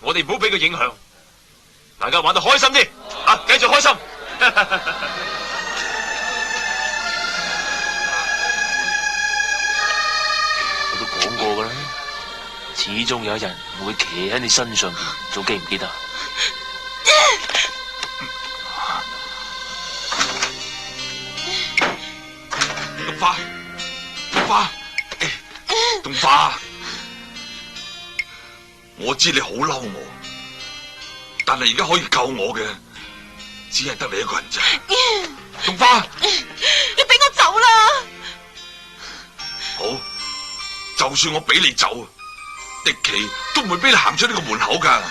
我哋唔好俾佢影響，大家玩得開心啲啊！繼續開心。我都講過噶啦，始終有一日會騎喺你身上邊，仲記唔記得？東花，我知你好嬲我，但係而家可以救我嘅，只係得你一個人咋。東花，你俾我走啦！好，就算我俾你走，狄奇都唔會俾你行出呢個門口噶。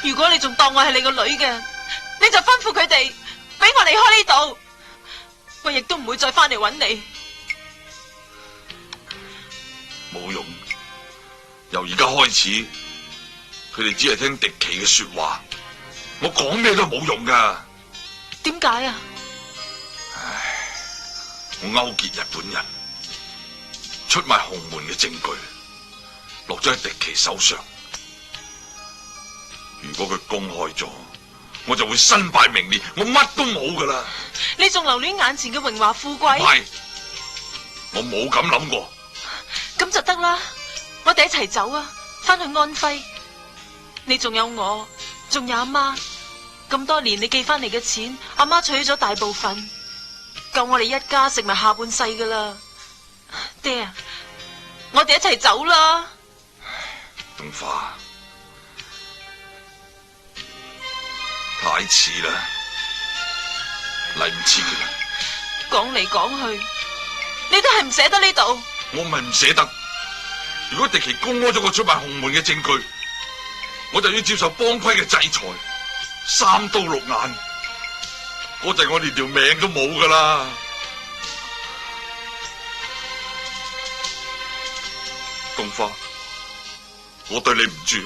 如果你仲當我係你個女嘅，你就吩咐佢哋俾我離開呢度，我亦都唔會再翻嚟揾你。冇用，由而家開始，佢哋只係聽狄奇嘅說話，我講咩都冇用噶。點解啊？我勾結日本人，出賣洪門嘅證據，落咗喺狄奇手上。如果佢公開咗，我就會身敗名裂，我乜都冇噶啦。你仲留戀眼前嘅榮華富貴？係，我冇咁諗過。咁就得啦，我哋一齊走啊，翻去安徽。你仲有我，仲有阿媽。咁多年你寄翻嚟嘅錢，阿媽取咗大部分，夠我哋一家食埋下半世噶啦。爹啊，我哋一齊走啦。東花，太遲啦，嚟唔切噶啦。講嚟講去，你都係唔捨得呢度。我唔係唔捨得，如果狄奇公開咗我出賣洪門嘅證據，我就要接受幫規嘅制裁，3刀6眼，嗰陣我連條命都冇噶啦。東花，我對你唔住，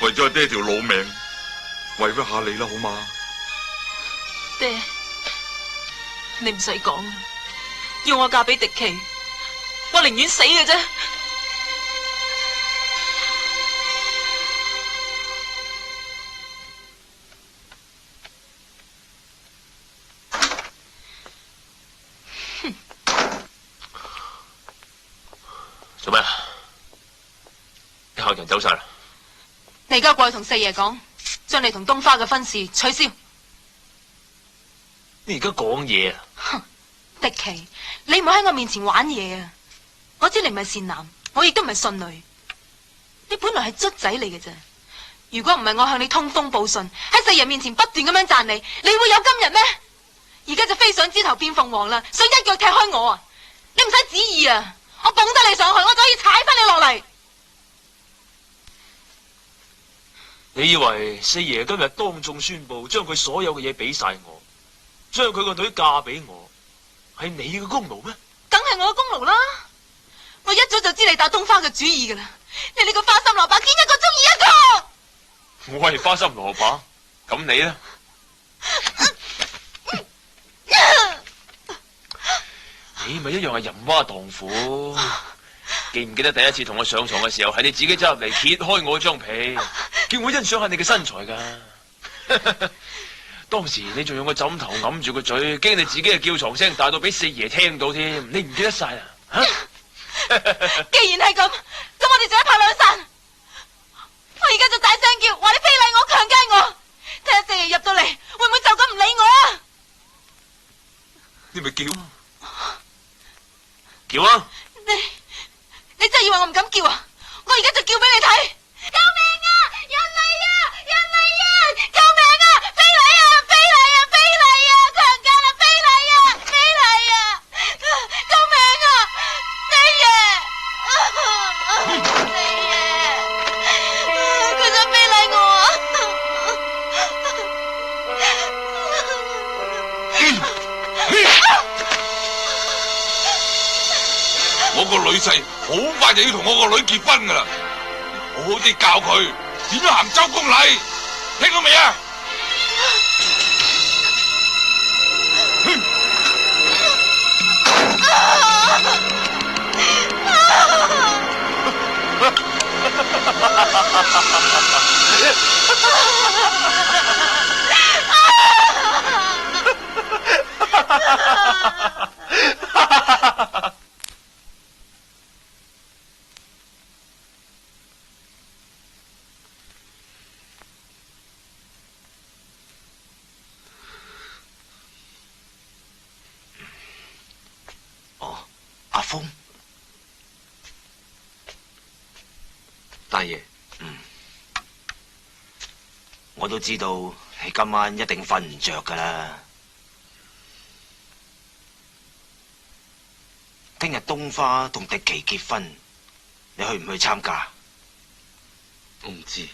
為咗阿爹條老命，為咗下你啦，好嗎？爹，你唔使講，要我嫁俾狄奇，我寧願死嘅啫。做咩？啲客人走晒啦。你而家過去同四爺講，將你同東花嘅婚事取消。你而家講嘢啊？哼，狄奇，你唔好喺我面前玩嘢啊！我知你唔係善男，我亦都唔係順女，你本來係卒仔嚟嘅啫。如果唔係我向你通風報信，喺四爺面前不斷咁樣讚你，你會有今日咩？而家就飛上枝頭變鳳凰啦，想一腳踢開我啊！你唔使旨意啊！我捧得你上去，我就可以踩翻你落嚟。你以為四爺今日當眾宣布將佢所有嘅嘢俾晒我，將佢個女嫁俾我，係你嘅功勞咩？梗係我嘅功勞啦！我一早就知你打東花嘅主意噶啦！你呢個花心蘿蔔，見一個中意一個。我係花心蘿蔔，咁你呢？你咪一樣係淫娃蕩婦。記唔記得第一次同我上床嘅時候，係你自己走入嚟揭開我張被，叫我欣賞下你嘅身材噶。當時你仲用個枕頭揞住個嘴，驚你自己嘅叫床聲大到俾四爺聽到添，你唔記得晒啦？既然係咁，咁我哋就一拍兩散。而家就大聲叫，話你非禮我、強姦我，睇下四爺入到嚟，會唔會就咁唔理我啊？你咪叫啊！你真係以為我唔敢叫啊？我而家就叫俾你睇！救命啊！人嚟啊！人嚟啊！救命啊！非禮啊！非禮啊！非禮啊！強姦啊！非禮啊！非禮啊！救命啊！四爺，四爺，佢想非禮我啊！我個女婿好快就要同我個女結婚噶啦，好好啲教佢點樣行周公禮，聽到未啊？阿峰，大爺，我都知道你今晚一定瞓唔着噶啦。聽日東花同迪琪結婚，你去唔去參加？我唔知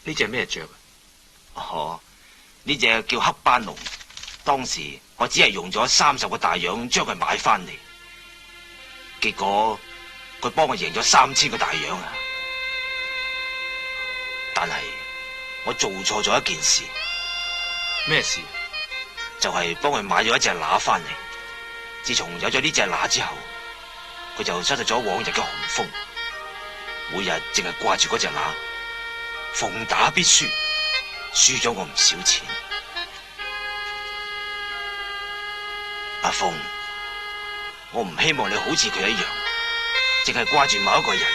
呢隻係咩雀啊？哦，呢隻叫黑斑龍。當時我只係用咗30個大洋將佢買翻嚟，結果佢幫我贏咗3000個大洋啊！但係我做錯咗一件事。咩事？就係幫佢買咗一隻乸翻嚟。自從有咗呢隻乸之後，佢就失去咗往日嘅雄風，每日淨係掛住嗰隻乸，逢打必輸，輸咗我唔少錢。阿鳳，我唔希望你好似佢一樣，淨係掛住某一個人，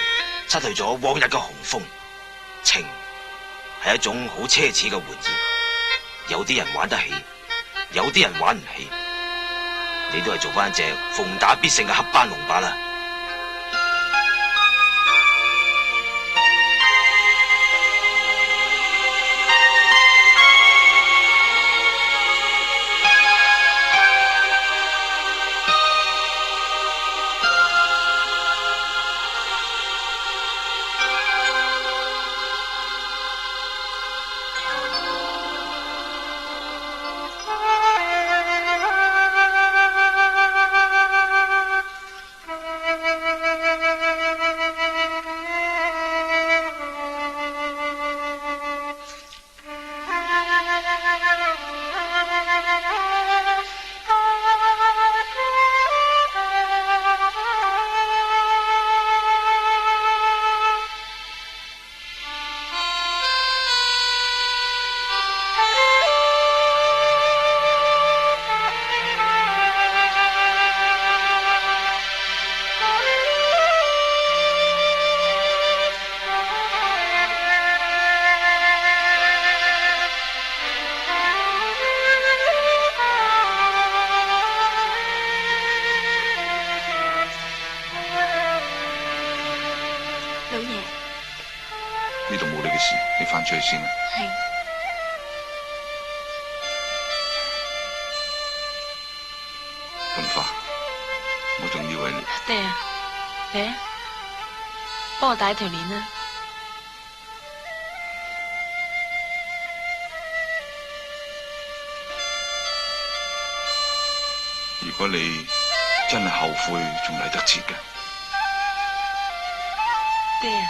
失去咗往日嘅雄風。情係一種好奢侈嘅玩意，有啲人玩得起，有啲人玩唔起。你都係做翻一隻逢打必勝嘅黑斑龍罷啦。呢度冇你嘅事，你翻出去先啦。係。東花，我仲以為你爹啊，嚟啊，幫我戴條鏈啊！如果你真係後悔，仲嚟得切嘅。爹啊，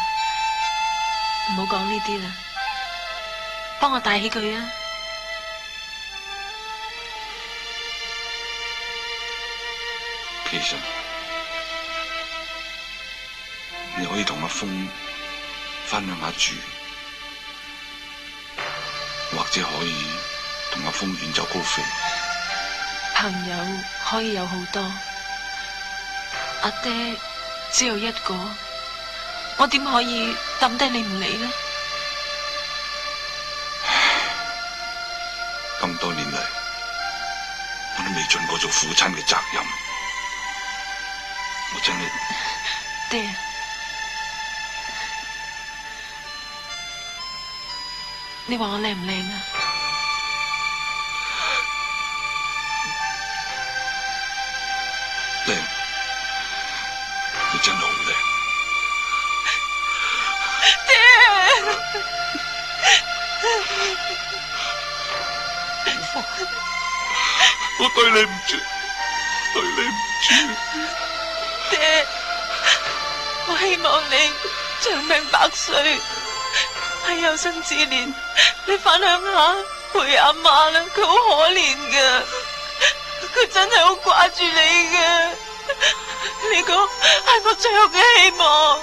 唔好講呢啲啦，幫我戴起佢啊！其實你可以同阿峰分享下住，或者可以同阿峰遠走高飛。朋友可以有好多，阿爹只有一個，我點可以抌低你唔理啦。咁多年嚟，我都未盡過做父親嘅責任，我真係。爹，你話我靚唔靚啊？靚，你真係好靚。我對你唔住，對你唔住。爹，我希望你長命百歲，喺有生之年，你翻鄉下陪阿媽啦，佢好可憐噶，佢真係好掛住你噶，呢個係我最後嘅希望。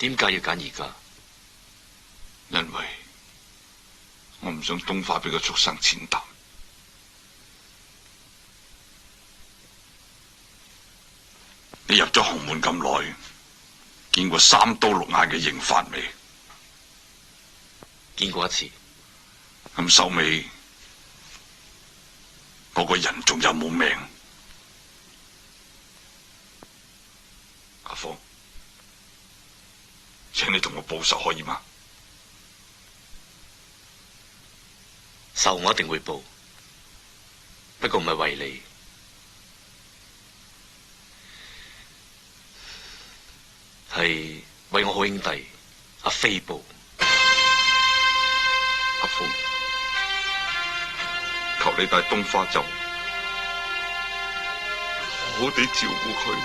點解要揀而家？因為我唔想東花俾個畜生踐踏。你入咗洪門咁耐，見過3刀6眼嘅刑法未？見過一次。咁收尾嗰個人仲有冇命？阿鳳，請你同我報仇可以嗎？仇我一定會報，不過唔係為你，係為我好兄弟阿飛報。阿鳳，求你帶東花走，好好地照顧佢。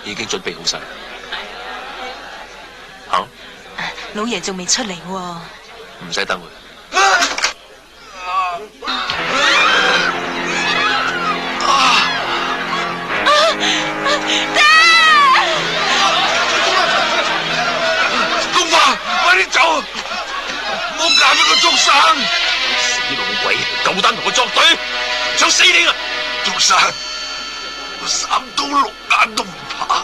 已經準備好晒。老爺仲未出嚟喎。唔使等佢。東花，快啲走！唔好嫁俾個畜生！死老鬼，夠膽同我作對，想死你啊！畜生，我3刀6眼都唔怕，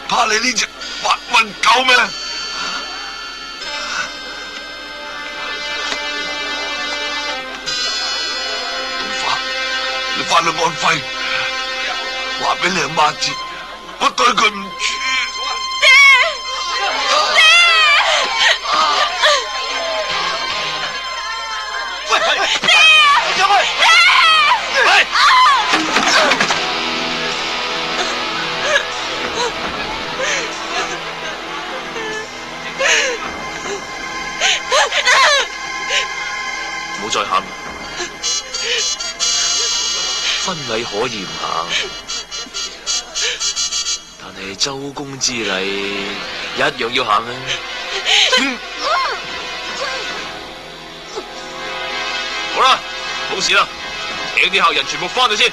怕你呢隻發運狗咩？東花，你翻去安徽，話俾你阿媽知，我對佢唔住。好再喊。婚禮可以唔行，但係周公之禮一樣要行啊！好啦，冇事啦，請啲客人全部翻去先。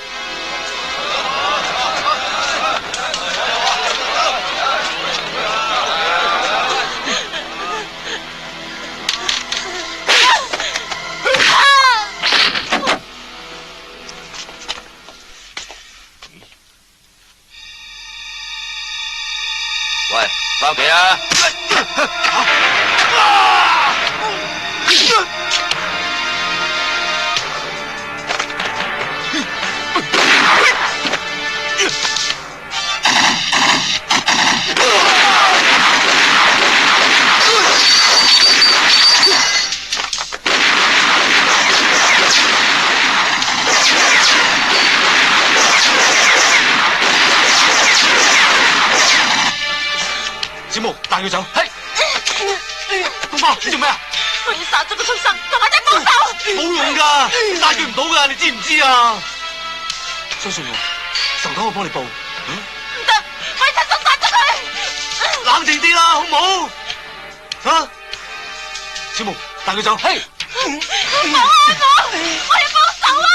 喂，翻屋企啊！小木，帶佢走。係。東方，你做咩啊？我要殺咗個畜生，同我仔報仇。冇用噶，帶佢唔到噶，你知唔知啊？相信我，仇頭我幫你報。唔得，我要親手殺咗佢。冷靜啲啦，好唔好？啊！小木，帶佢走。係。放開我要報仇啊！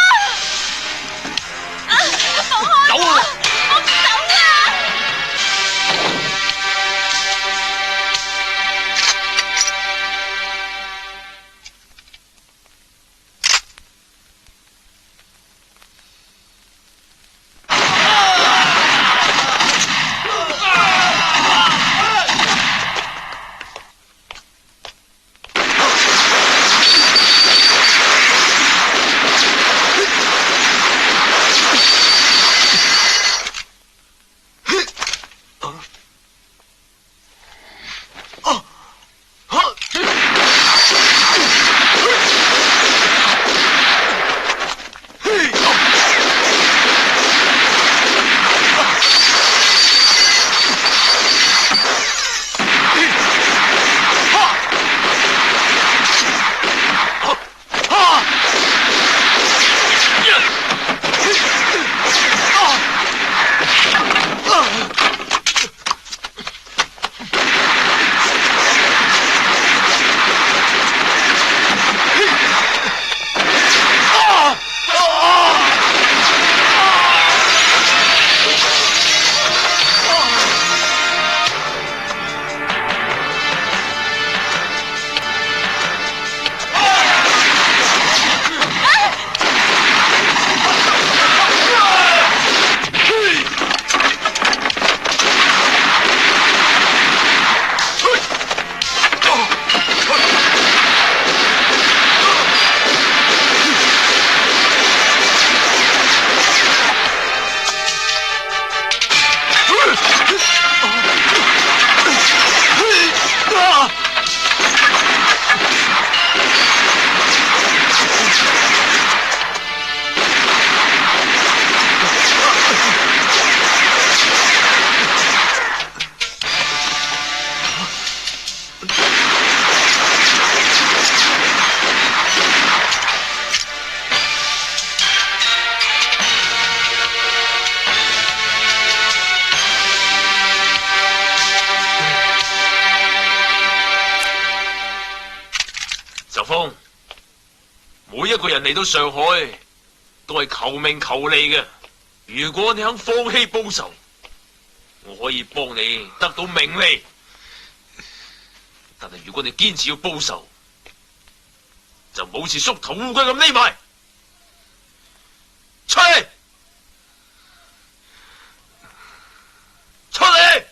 放開走啊！我唔走啊！仇峰，每一個人嚟到上海都係求名求利嘅。如果你肯放棄報仇，我可以幫你得到名利。但係如果你堅持要報仇，就冇似縮頭烏龜咁匿埋。出嚟！出嚟！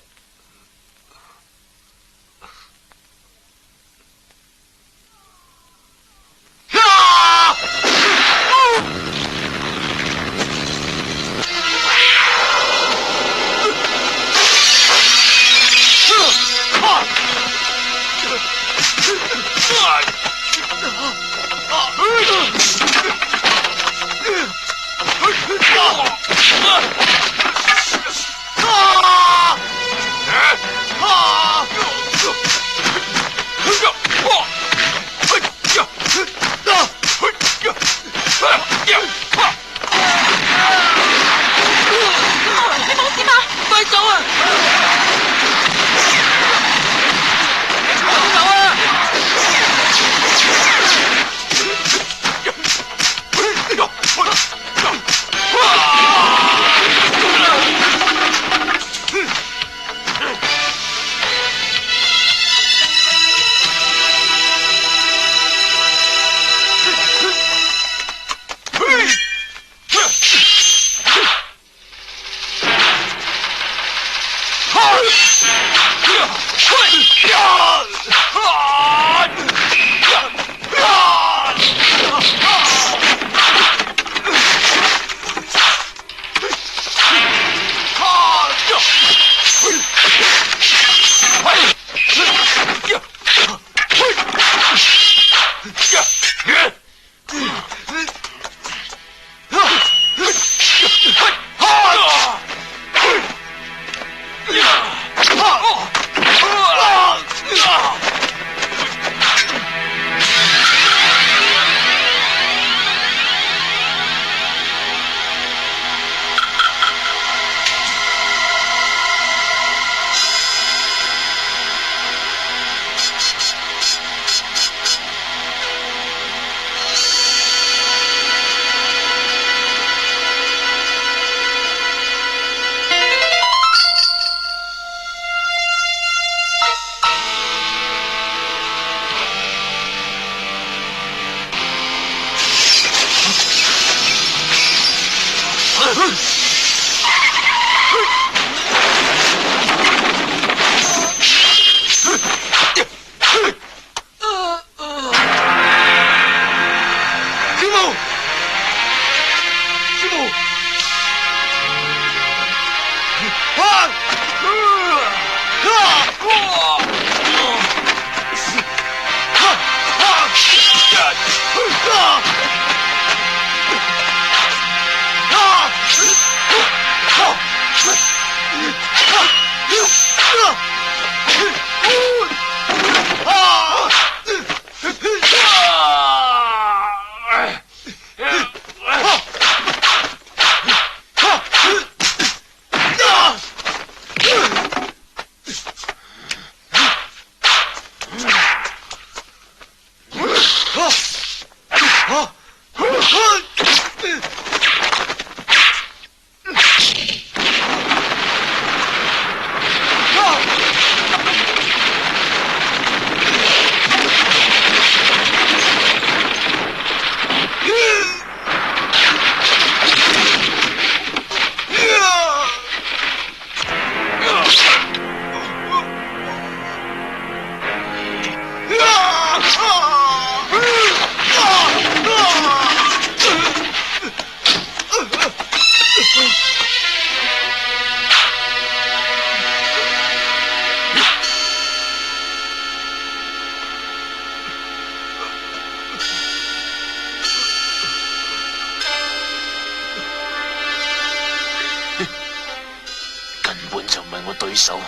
根本就唔係我對手。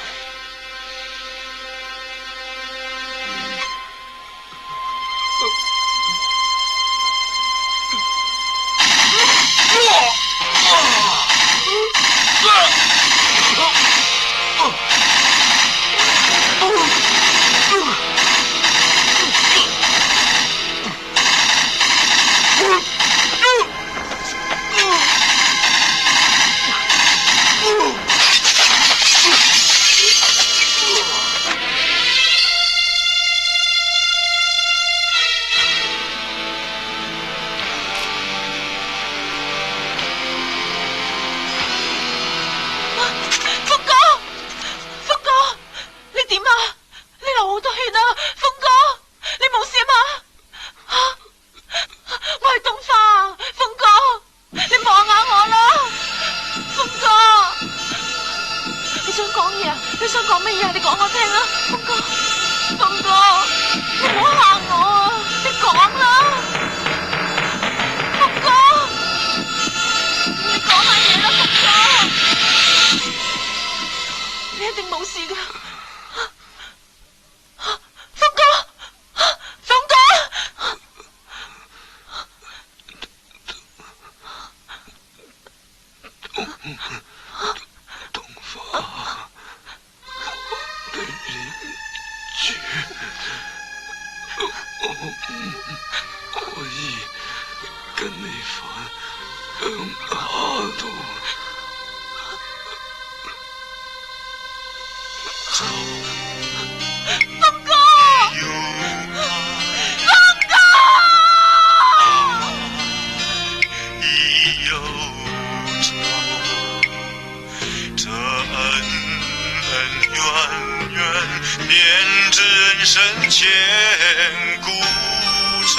你想講乜嘢啊？你講我聽啦，峰哥，峰哥，你唔好嚇我啊！你講啦，峰哥，你講下嘢啦，峰哥，你一定冇事噶，峰哥，峰哥。可以跟你返鄉下度走。峰哥，峰哥，已忧愁，这恩恩怨怨，编织人生千古愁。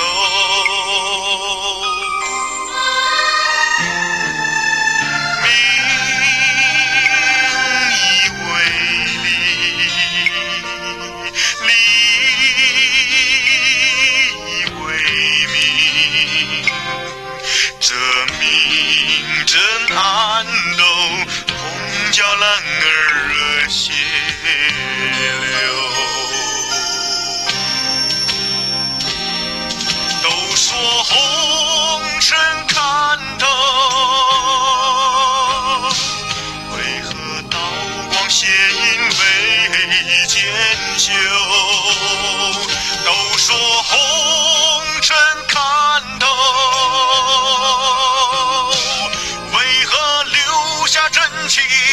情。